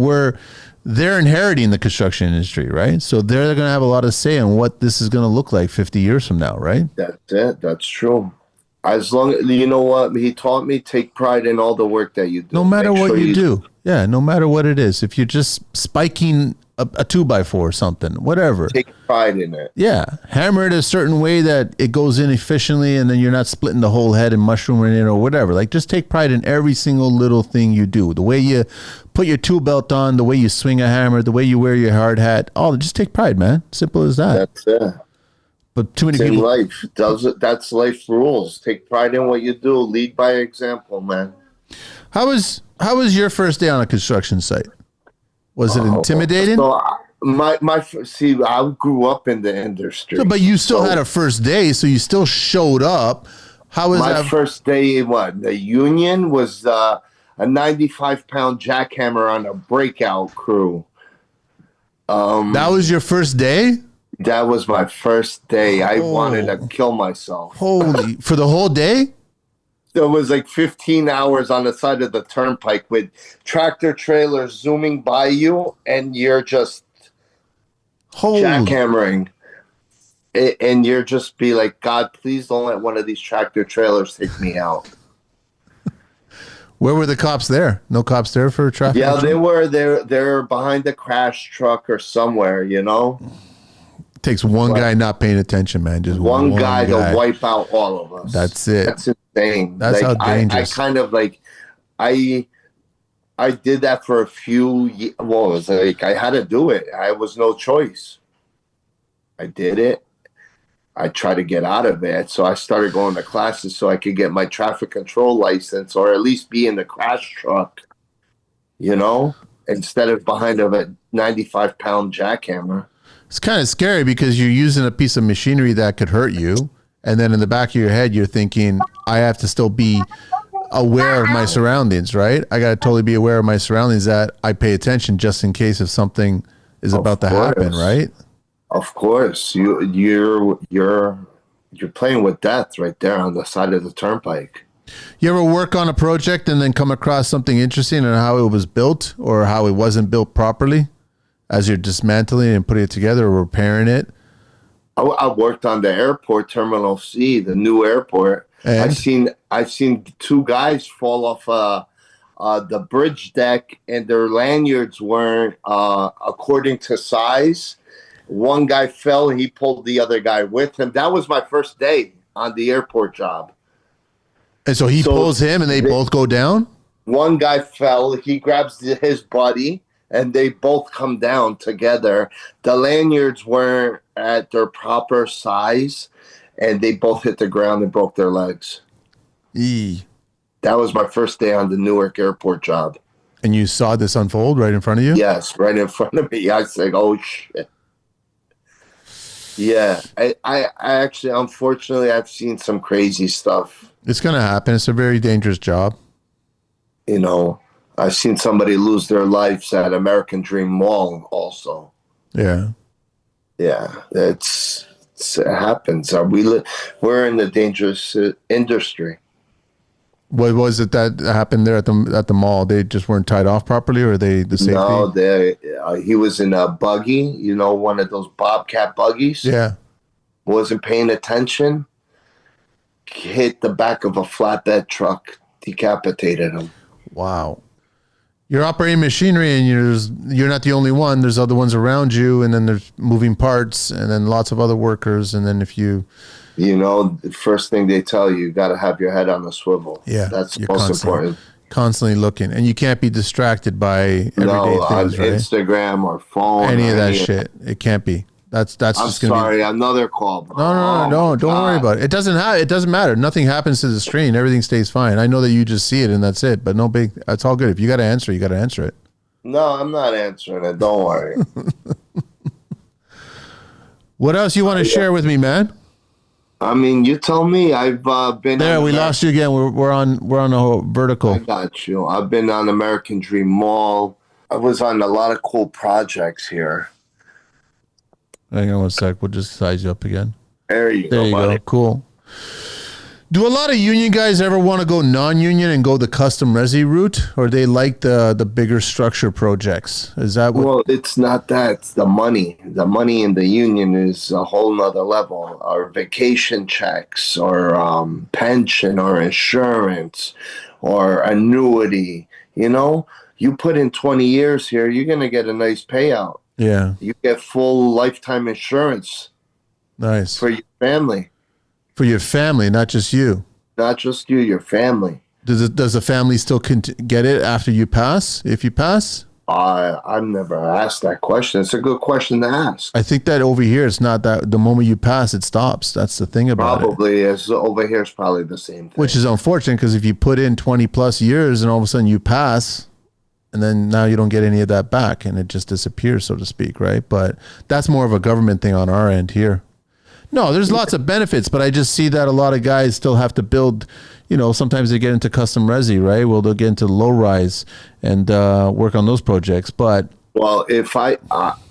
they're inheriting the construction industry, right? So they're going to have a lot of say on what this is going to look like 50 years from now, right? That's it. That's true. As long as, you know what he taught me, take pride in all the work that you do. No matter what you do. Yeah, no matter what it is. If you're just spiking a 2x4 or something, whatever. Take pride in it. Yeah. Hammer it a certain way that it goes in efficiently and then you're not splitting the whole head and mushrooming it or whatever. Like, just take pride in every single little thing you do. The way you put your tool belt on, the way you swing a hammer, the way you wear your hard hat. Just take pride, man. Simple as that. That's it. But too many it's people. In life. That's life rules. Take pride in what you do. Lead by example, man. How was your first day on a construction site? Was it intimidating? So I grew up in the industry. So, but you still had a first day, so you still showed up. How was my first day? The union was a 95-pound jackhammer on a breakout crew. That was your first day? That was my first day. I wanted to kill myself. Holy, for the whole day? There was like 15 hours on the side of the turnpike with tractor trailers zooming by you, and you're just jackhammering. And you're just be like, God, please don't let one of these tractor trailers take me out. Where were the cops there? No cops there for traffic? Yeah, they were. They're behind the crash truck or somewhere, you know? It takes one guy not paying attention, man. Just one guy to wipe out all of us. That's it. That's insane. That's how dangerous. I kind of like, I did that for a few. Well, it was like I had to do it. I was no choice. I did it. I tried to get out of it, so I started going to classes so I could get my traffic control license, or at least be in the crash truck. You know, instead of behind a 95-pound jackhammer. It's kind of scary because you're using a piece of machinery that could hurt you. And then in the back of your head, you're thinking, I have to still be aware of my surroundings, right? I got to totally be aware of my surroundings, that I pay attention just in case if something is about to happen, right? Of course. You're playing with death right there on the side of the turnpike. You ever work on a project and then come across something interesting and how it was built or how it wasn't built properly? As you're dismantling and putting it together or repairing it? I worked on the airport, Terminal C, the new airport. And? I've seen two guys fall off the bridge deck, and their lanyards weren't according to size. One guy fell, he pulled the other guy with him. That was my first day on the airport job. And so he pulls him and they both go down? One guy fell, he grabs his buddy, and they both come down together. The lanyards weren't at their proper size, and they both hit the ground and broke their legs. That was my first day on the Newark airport job. And you saw this unfold right in front of you? Yes, right in front of me. I was like, oh, shit. Yeah, I actually, unfortunately, I've seen some crazy stuff. It's going to happen. It's a very dangerous job. You know, I've seen somebody lose their lives at American Dream Mall also. Yeah. Yeah, it happens. We're in the dangerous industry. What was it that happened there at the mall? They just weren't tied off properly, or the safety? No, he was in a buggy, you know, one of those Bobcat buggies. Yeah. Wasn't paying attention. Hit the back of a flatbed truck, decapitated him. Wow. You're operating machinery, and you're not the only one. There's other ones around you, and then there's moving parts, and then lots of other workers. And then if you know, the first thing they tell you got to have your head on a swivel. Yeah, that's most important. Constantly looking, and you can't be distracted by everyday things, right? Instagram or phone. Any of that shit. It can't be. That's I'm just going to be. Sorry, another call. No, don't worry about it. It doesn't matter. Nothing happens to the screen. Everything stays fine. I know that you just see it and that's it, but no big, it's all good. If you got to answer, you got to answer it. No, I'm not answering it. Don't worry. What else you want to share with me, man? I mean, you tell me. I've been There, on we lost you again. We're on a I vertical. got you. I've been on American Dream Mall. I was on a lot of cool projects here. Hang on one sec. We'll just size you up again. There you There go, you buddy. go. Cool. Do a lot of union guys ever want to go non-union and go the custom resi route, or they like the bigger structure projects? Is that what? Well, it's not that. It's the money. The money in the union is a whole nother level. Or vacation checks, or pension, or insurance, or annuity. You put in 20 years here, you're going to get a nice payout. Yeah, You get full lifetime insurance nice for your family, for your family, not just you. not just you, your family. Does the family still get it after you pass? If you pass, I've never asked that question. It's a good question to ask. I think that over here it's not that. The moment you pass, it stops. That's the thing about it. Probably is over here is probably the same thing. Which is unfortunate because if you put in 20 plus years and all of a sudden you pass, and then now you don't get any of that back and it just disappears, so to speak, right? But that's more of a government thing on our end here. No, there's lots of benefits, but I just see that a lot of guys still have to build, sometimes they get into custom resi, right? Well, they'll get into low rise and work on those projects. But Well, if I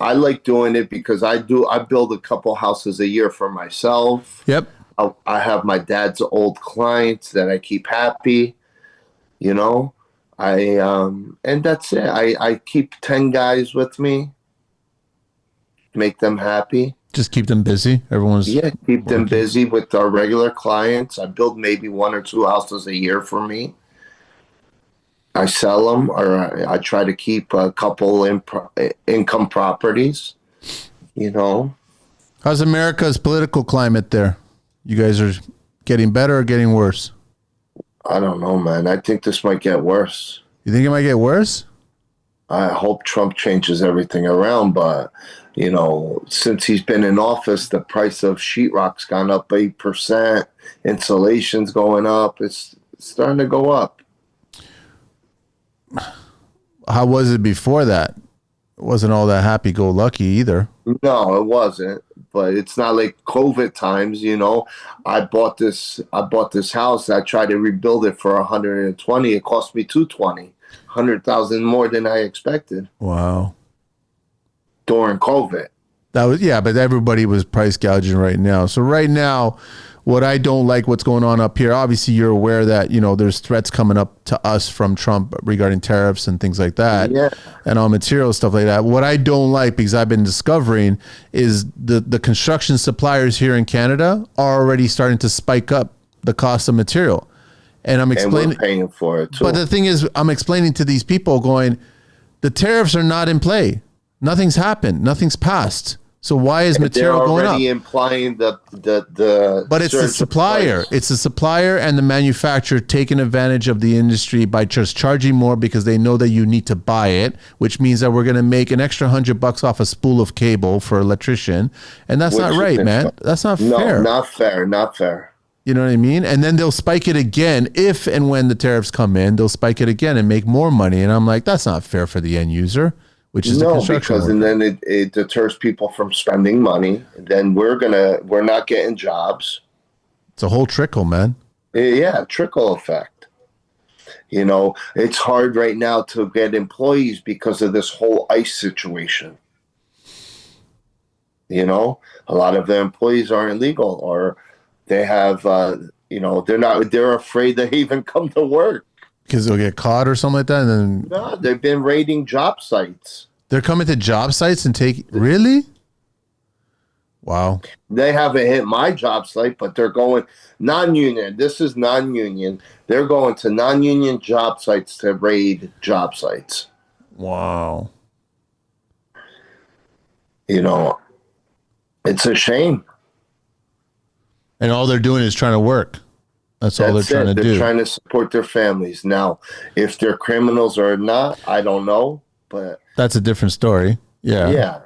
like doing it because I build a couple houses a year for myself. yep. I have my dad's old clients that I keep happy, you know. And that's it. I keep 10 guys with me, make them happy. Just keep them busy. Everyone's Keep them working. busy with our regular clients. I build maybe 1 or 2 houses a year for me. I sell them, or I try to keep a couple income properties. How's America's political climate there? You guys are getting better or getting worse? I don't know, man. I think this might get worse. You think it might get worse? I hope Trump changes everything around, but since he's been in office, the price of sheetrock's gone up 8%. Insulation's going up. It's starting to go up. How was it before that? It wasn't all that happy-go-lucky either. No, it wasn't. But it's not like COVID times. I bought this house. I tried to rebuild it for 120. It cost me 220, 100,000 more than I expected. Wow. During COVID. But everybody was price gouging right now. So right now, what I don't like what's going on up here, obviously you're aware that, there's threats coming up to us from Trump regarding tariffs and things like that. Yeah. And all material stuff like that. What I don't like, because I've been discovering, is the construction suppliers here in Canada are already starting to spike up the cost of material. And I'm explaining. And we're paying for it too. But the thing is, I'm explaining to these people going, the tariffs are not in play. Nothing's happened. Nothing's passed. So why is material going up? They're already implying the But it's the surge of supplier. price. It's the supplier and the manufacturer taking advantage of the industry by just charging more because they know that you need to buy it, which means that we're going to make an extra $100 off a spool of cable for an electrician. And that's not right, man. That's not fair. No, not fair. Not fair. You know what I mean? And then they'll spike it again. If and when the tariffs come in, they'll spike it again and make more money. And I'm like, that's not fair for the end user, which is the construction because worker. and then it deters people from spending money. And then we're not getting jobs. It's a whole trickle, man. Yeah, trickle effect. It's hard right now to get employees because of this whole ICE situation. A lot of the employees are illegal, or they have, they're afraid to even come to work. Because they'll get caught or something like that. And then No, they've been raiding job sites. they're coming to job sites and really? Wow. They haven't hit my job site, but they're going non-union. This is non-union. They're going to non-union job sites to raid job sites. Wow. It's a shame. And all they're doing is trying to work. That's all they're trying to do. They're trying to support their families. Now, if they're criminals or not, I don't know. But that's a different story. Yeah. Yeah.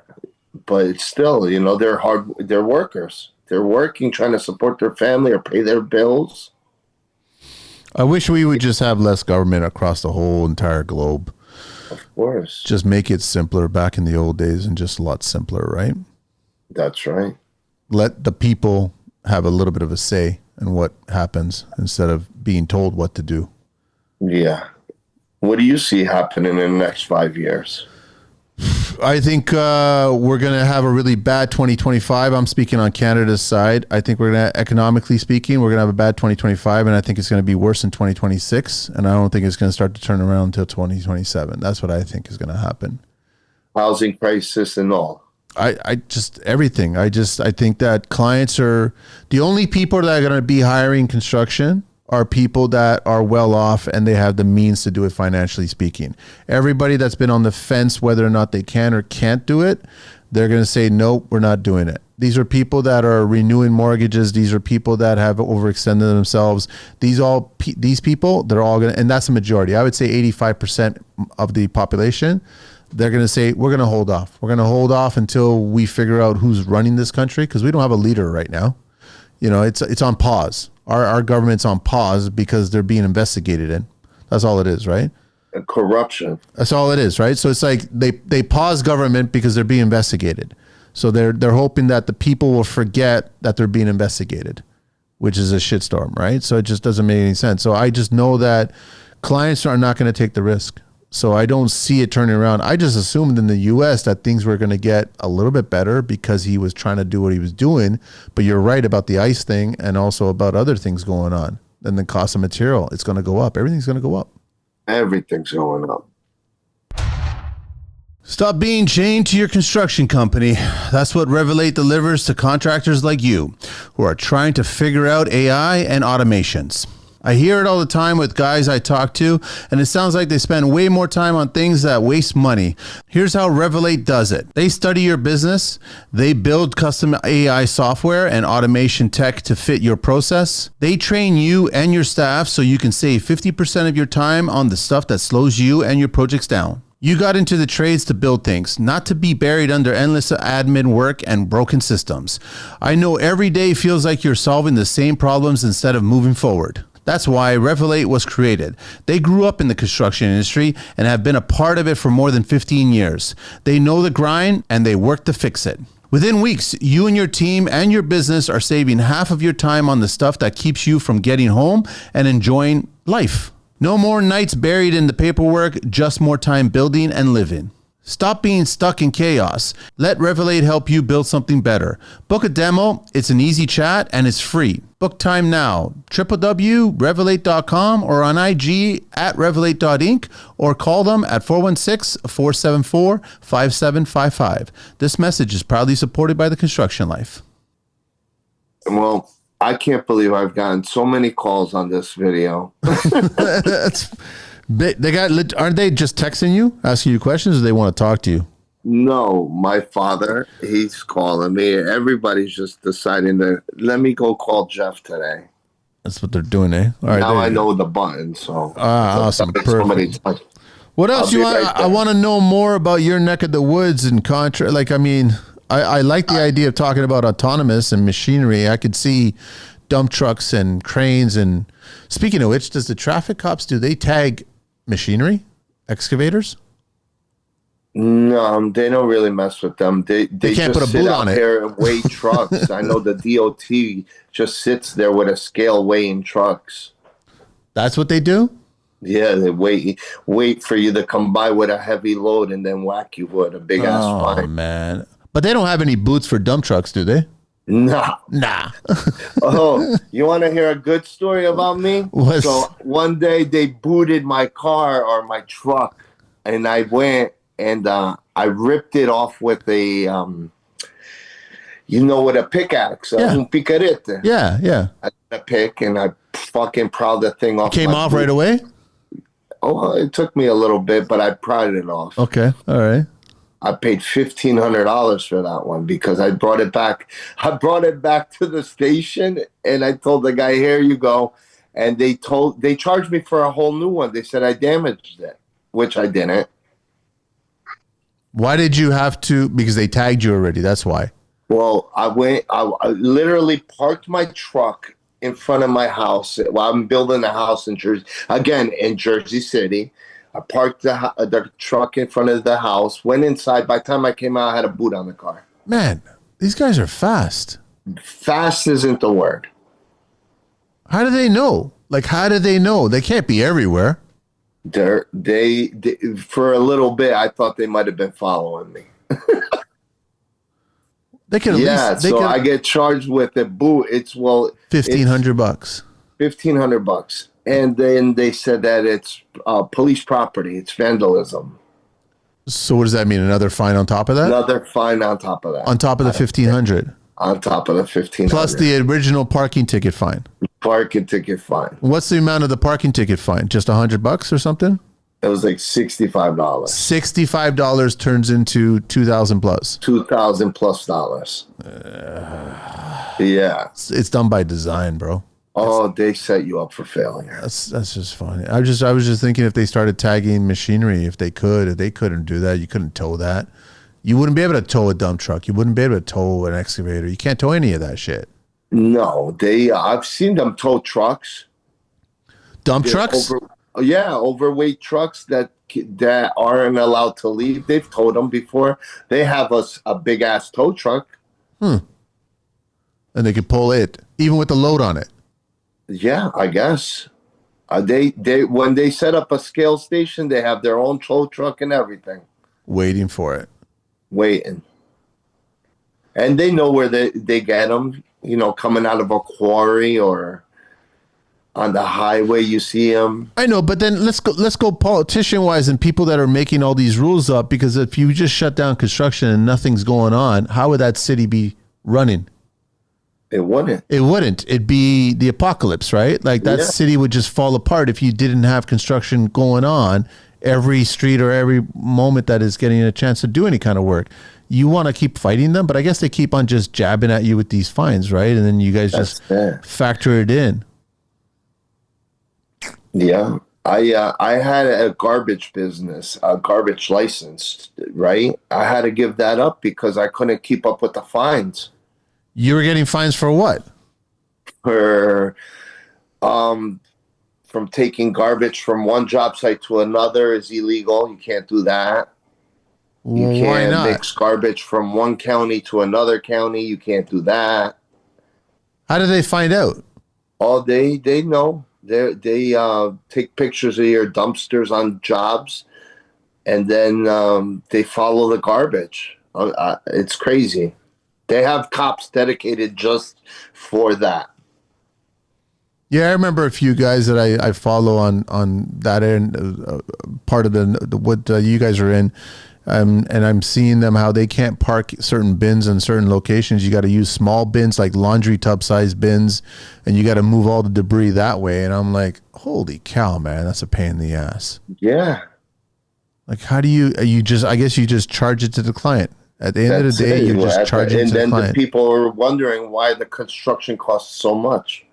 But it's still, they're workers. They're working, trying to support their family or pay their bills. I wish we would just have less government across the whole entire globe. Of course. Just make it simpler back in the old days and just a lot simpler, right? That's right. Let the people have a little bit of a say in what happens instead of being told what to do. Yeah. What do you see happening in the next 5 years? I think we're going to have a really bad 2025. I'm speaking on Canada's side. I think we're going to, economically speaking, we're going to have a bad 2025, and I think it's going to be worse in 2026. And I don't think it's going to start to turn around until 2027. That's what I think is going to happen. Housing crisis and all. I just everything. I think that clients are the only people that are going to be hiring construction are people that are well off and they have the means to do it financially speaking. Everybody that's been on the fence whether or not they can or can't do it, they're going to say, nope, we're not doing it. These are people that are renewing mortgages. These are people that have overextended themselves. These people, they're all going to, and that's the majority. I would say 85% of the population, they're going to say, we're going to hold off. We're going to hold off until we figure out who's running this country because we don't have a leader right now. You know, it's on pause. Our government's on pause because they're being investigated in. That's all it is, right? And corruption. That's all it is, right? So it's like they pause government because they're being investigated. So they're hoping that the people will forget that they're being investigated, which is a shitstorm, right? So it just doesn't make any sense. So I just know that clients are not going to take the risk. So I don't see it turning around. I just assumed in the U.S. that things were going to get a little bit better because he was trying to do what he was doing. But you're right about the ICE thing and also about other things going on. And the cost of material, it's going to go up. Everything's going to go up. Everything's going up. Stop being chained to your construction company. That's what Revelate delivers to contractors like you who are trying to figure out AI and automations. I hear it all the time with guys I talk to, and it sounds like they spend way more time on things that waste money. Here's how Revelate does it. They study your business, they build custom AI software and automation tech to fit your process. They train you and your staff so you can save 50% of your time on the stuff that slows you and your projects down. You got into the trades to build things, not to be buried under endless admin work and broken systems. I know every day feels like you're solving the same problems instead of moving forward. That's why Revelate was created. They grew up in the construction industry and have been a part of it for more than 15 years. They know the grind and they work to fix it. Within weeks, you and your team and your business are saving half of your time on the stuff that keeps you from getting home and enjoying life. No more nights buried in the paperwork, just more time building and living. Stop being stuck in chaos. Let Revelate help you build something better. Book a demo. It's an easy chat and it's free. Book time now. www.revelate.com or on IG at revelate.inc or call them at 416-474-5755. This message is proudly supported by the Construction Life. Well, I can't believe I've gotten so many calls on this video. Aren't they just texting you, asking you questions, or they want to talk to you? No, my father, he's calling me. Everybody's just deciding to let me go call Jeff today. That's what they're doing, eh? All right. Now I know the button, so awesome. Perfect. What else you want? I want to know more about your neck of the woods and contract. Like, I mean, I like the idea of talking about autonomous and machinery. I could see dump trucks and cranes. And speaking of which, does the traffic cops, do they tag machinery, excavators? No, they don't really mess with them. They can't just put a boot on it. There and weigh trucks. I know the DOT just sits there with a scale weighing trucks. That's what they do? Yeah, they wait for you to come by with a heavy load and then whack you with a big ass fine. Oh man. But they don't have any boots for dump trucks, do they? Nah. Oh, you want to hear a good story about me? So one day they booted my car or my truck, and I went and I ripped it off with a, with a pickaxe, un picarete. Yeah. I had a pick and I fucking prowled the thing off. Came off right away? Oh, it took me a little bit, but I pried it off. Okay, all right. I paid $1,500 for that one because I brought it back. I brought it back to the station and I told the guy, here you go. And they charged me for a whole new one. They said I damaged it, which I didn't. Why did you have to? Because they tagged you already. That's why. Well, I literally parked my truck in front of my house. Well, I'm building a house in Jersey City. I parked the truck in front of the house, went inside. By the time I came out, I had a boot on the car. Man, these guys are fast. Fast isn't the word. How do they know? Like, how do they know? They can't be everywhere. They for a little bit, I thought they might have been following me. They could at Yeah, least, they so could, I get charged with a boot. It's $1,500. $1,500, and then they said that it's police property. It's vandalism. So what does that mean? Another fine on top of that? Another fine on top of that. On top of the 1,500. On top of the 1,500. Plus the original parking ticket fine. Parking ticket fine. What's the amount of the parking ticket fine? Just $100 or something? It was like $65. $65 turns into 2,000 plus. $2,000 plus. Yeah. It's done by design, bro. Oh, they set you up for failure. That's just funny. I was just thinking if they started tagging machinery, if they couldn't do that, you couldn't tow that. You wouldn't be able to tow a dump truck. You wouldn't be able to tow an excavator. You can't tow any of that shit. No, I've seen them tow trucks. Dump trucks? Overweight trucks that aren't allowed to leave. They've towed them before. They have a big ass tow truck. And they could pull it, even with the load on it. Yeah, I guess. They when they set up a scale station, they have their own tow truck and everything. Waiting for it. Waiting. And they know where they get them, coming out of a quarry or on the highway, you see them. I know, but then let's go politician-wise and people that are making all these rules up, because if you just shut down construction and nothing's going on, how would that city be running? It wouldn't. It wouldn't. It'd be the apocalypse, right? Like that city would just fall apart if you didn't have construction going on every street or every moment that is getting a chance to do any kind of work. You want to keep fighting them, but I guess they keep on just jabbing at you with these fines, right? And then you guys just factor it in. Yeah. I had a garbage business, a garbage license, right? I had to give that up because I couldn't keep up with the fines. You were getting fines for what? For from taking garbage from one job site to another is illegal. You can't do that. You can't mix garbage from one county to another county. You can't do that. How do they find out? Oh, they know. They take pictures of your dumpsters on jobs, and then they follow the garbage. It's crazy. They have cops dedicated just for that. Yeah, I remember a few guys that I follow on that end, part of what you guys are in, and I'm seeing them how they can't park certain bins in certain locations. You got to use small bins, like laundry tub size bins, and you got to move all the debris that way. And I'm like, holy cow, man, that's a pain in the ass. Yeah. Like, how do you just? I guess you just charge it to the client. At the end of the day, you're just charging it to the client. And then the people are wondering why the construction costs so much.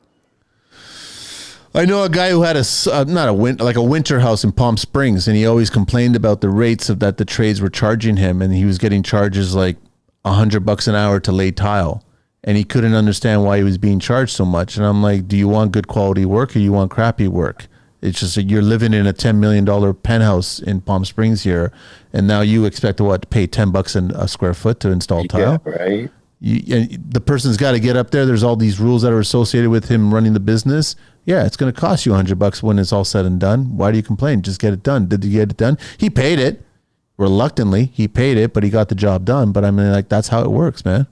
I know a guy who had a winter house in Palm Springs, and he always complained about the rates that the trades were charging him, and he was getting charges like $100 an hour to lay tile, and he couldn't understand why he was being charged so much. And I'm like, do you want good quality work or you want crappy work? It's just that you're living in a $10 million penthouse in Palm Springs here, and now you expect to pay $10 a square foot to install tile? Yeah, right. The person's got to get up there. There's all these rules that are associated with him running the business. Yeah, it's going to cost you $100 when it's all said and done. Why do you complain? Just get it done. Did you get it done? He paid it reluctantly. He paid it, but he got the job done. But I mean, like, that's how it works, man.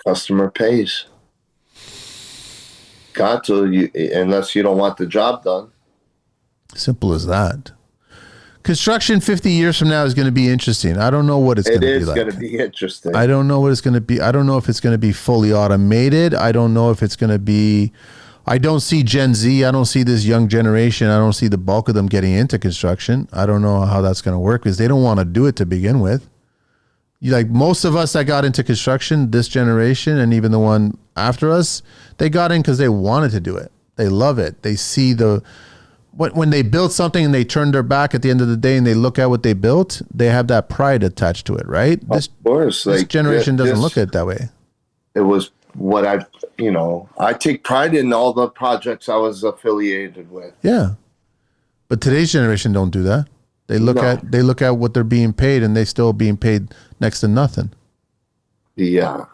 Customer pays. Got to, unless you don't want the job done. Simple as that. Construction 50 years from now is going to be interesting. I don't know what it's going to be like. It is going to be interesting. I don't know what it's going to be. I don't know if it's going to be fully automated. I don't know if it's going to be... I don't see Gen Z. I don't see this young generation. I don't see the bulk of them getting into construction. I don't know how that's going to work because they don't want to do it to begin with. Like most of us that got into construction, this generation and even the one after us, they got in because they wanted to do it. They love it. They see when they build something and they turn their back at the end of the day and they look at what they built, they have that pride attached to it, right? Of course. This generation doesn't look at it that way. It was what I take pride in all the projects I was affiliated with. Yeah. But today's generation don't do that. They look at what they're being paid and they still being paid next to nothing. Yeah.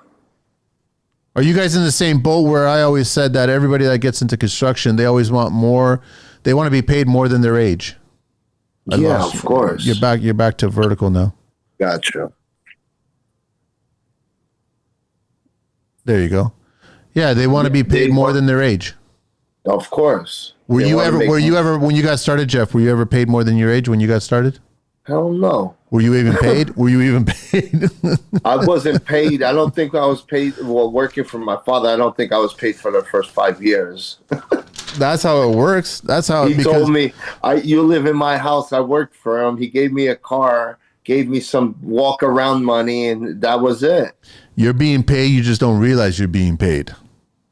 Are you guys in the same boat where I always said that everybody that gets into construction, they always want more. They want to be paid more than their age. Of course. You're back to vertical now. Gotcha. There you go. Yeah, they want to be paid more than their age. Of course. Were you ever when you got started, Jeff, were you ever paid more than your age when you got started? Hell no. Were you even paid? I wasn't paid. I don't think I was paid. Well, working for my father, I don't think I was paid for the first 5 years. That's how it works. That's how he told me, you live in my house. I worked for him. He gave me a car, gave me some walk around money, and that was it. You're being paid. You just don't realize you're being paid.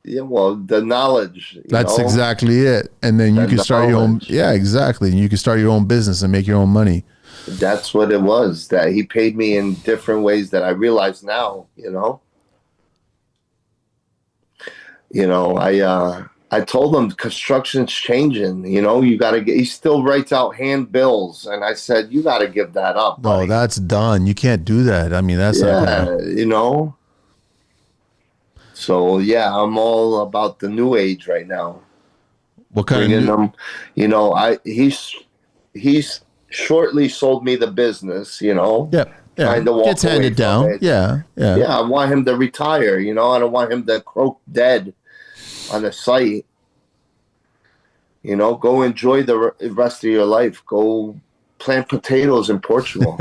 Yeah, well, the knowledge. That's exactly it. And then you can start your own. Yeah, exactly. And you can start your own business and make your own money. That's what it was. That he paid me in different ways that I realize now. I told him construction's changing. You got to get. He still writes out handbills, and I said, you got to give that up. No, that's done. You can't do that. I mean, that's not gonna... So I'm all about the new age right now. What kind of he's shortly sold me the business. Yeah. Kind of gets handed down. Yeah. I want him to retire. I don't want him to croak dead on the site. Go enjoy the rest of your life. Go plant potatoes in Portugal.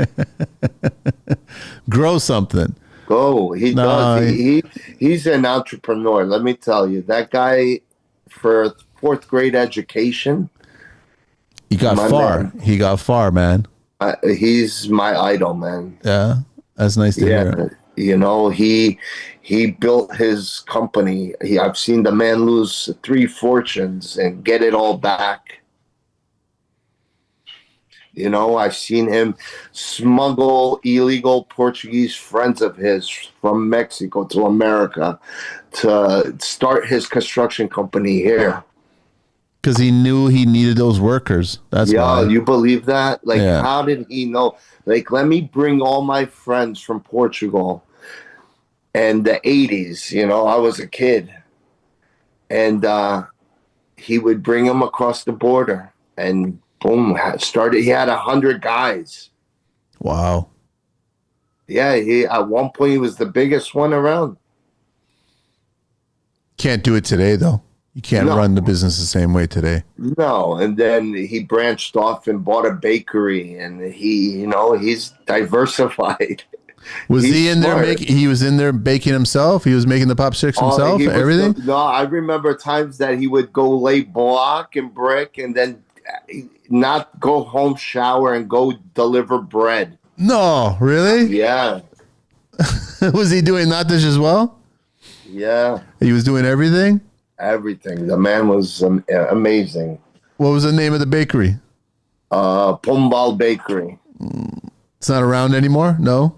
Grow something. Go. He does. He's an entrepreneur. Let me tell you, that guy, for fourth grade education, he got far. Man. He got far, man. He's my idol, man. Yeah, that's nice to hear. He built his company. I've seen the man lose 3 fortunes and get it all back. I've seen him smuggle illegal Portuguese friends of his from Mexico to America to start his construction company here. Because he knew he needed those workers. That's why. You believe that? How did he know? Let me bring all my friends from Portugal and the 80s. I was a kid. And he would bring them across the border. And boom, he had 100 guys. Wow. Yeah, at one point he was the biggest one around. Can't do it today, though. You can't run the business the same way today. No, and then he branched off and bought a bakery, and he's diversified. Was he in smart. There he was in there baking himself? He was making the popsticks himself, everything? I remember times that he would go lay block and brick and then not go home, shower, and go deliver bread. No, really? Yeah. Was he doing that dish as well? Yeah. He was doing everything? Everything. The man was amazing. What was the name of the bakery? Pombal Bakery. It's not around anymore? No?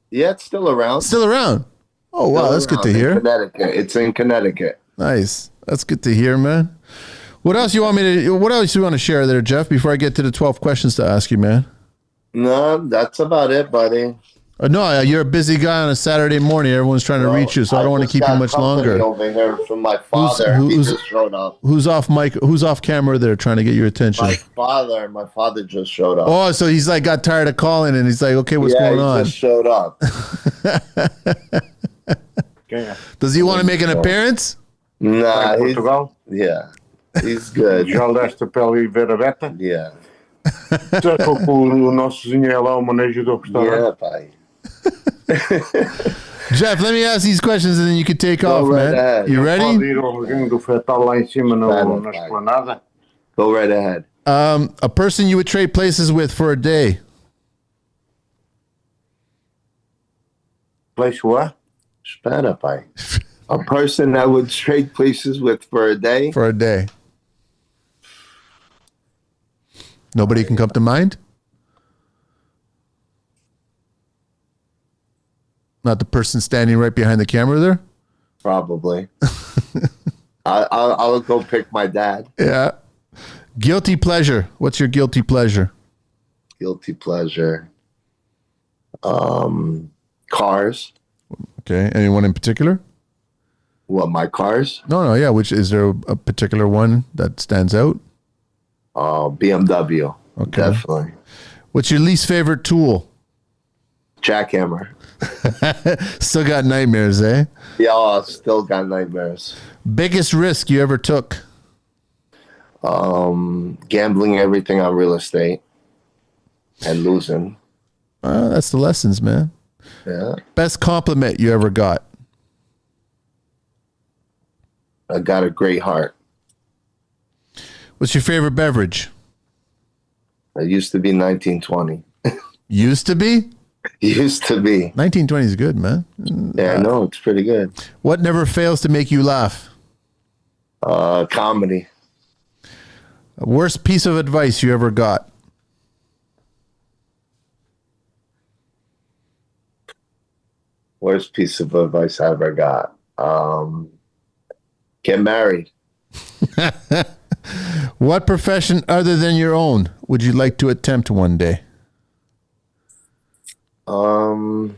Yeah, it's still around. Still around? Oh, wow. That's good to hear. Connecticut. It's in Connecticut. Nice. That's good to hear, man. What else you want to share there, Jeff, before I get to the 12 questions to ask you, man? No, that's about it, buddy. No, you're a busy guy on a Saturday morning. Everyone's trying to reach you, so I don't want to keep you much longer. Over here from my father. He just showed up. Who's off mic? Who's off camera there trying to get your attention? My father just showed up. Oh, so he's got tired of calling and he's like, okay, what's going on? He just showed up. Does he want to make an appearance? Nah, he's good. Já deste pele e ver a beta? Yeah. Já que o nosso vizinho é lá, o manejo do restaurante. Yeah, pai. Jeff, let me ask these questions and then you can take off, right man. Ahead. You ready? Pode ir ao reganho do fetal lá em cima na esplanada. Go right ahead. A person you would trade places with for a day. Place what? Espera, pai. A person that would trade places with for a day? For a day. Nobody can come to mind? Not the person standing right behind the camera there? Probably. I'll go pick my dad. Yeah. Guilty pleasure. What's your guilty pleasure? Guilty pleasure. Cars. Okay. Anyone in particular? What, my cars? No, yeah. Which is there a particular one that stands out? BMW. Okay. Definitely. What's your least favorite tool? Jackhammer. Still got nightmares, eh? Yeah, still got nightmares. Biggest risk you ever took? Gambling everything on real estate and losing. That's the lessons, man. Yeah. Best compliment you ever got? I got a great heart. What's your favorite beverage? It used to be 1920. Used to be? Used to be. 1920 is good, man. Yeah, I know. It's pretty good. What never fails to make you laugh? Comedy. Worst piece of advice you ever got? Worst piece of advice I ever got. Get married. What profession other than your own would you like to attempt one day? The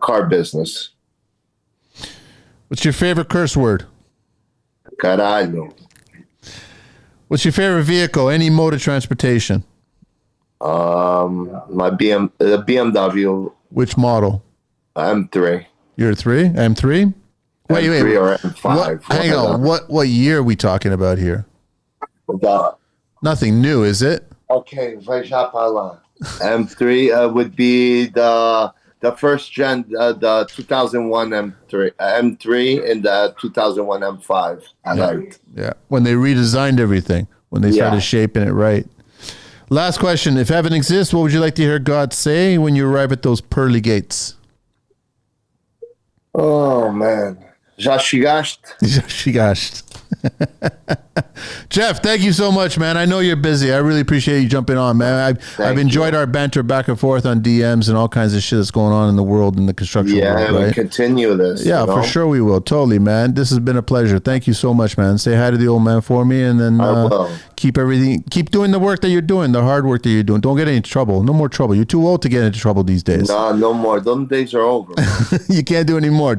car business. What's your favorite curse word? Caralho. What's your favorite vehicle? Any mode of transportation? My BMW Which model? M3. You're a 3? M3? Wait. M3 or M5. Hang on. What year are we talking about here? The, Nothing new, is it? okay, vai já falar. M3 would be the first gen, the 2001 M3 and the 2001 M5. I liked. Yeah. When they redesigned everything, when they started shaping it right. Last question. If heaven exists, what would you like to hear God say when you arrive at those pearly gates? Oh, man. Já chegaste? Gosh. Jeff, thank you so much, man. I know you're busy. I really appreciate you jumping on, man. I've enjoyed our banter back and forth on DMs and all kinds of shit that's going on in the world, in the construction world. Yeah, right? we'll continue this. Yeah, for sure we will. Totally, man. This has been a pleasure. Thank you so much, man. Say hi to the old man for me, and then keep doing the work that you're doing, the hard work that you're doing. Don't get into trouble. No more trouble. You're too old to get into trouble these days. No more. Them days are over. You can't do any more.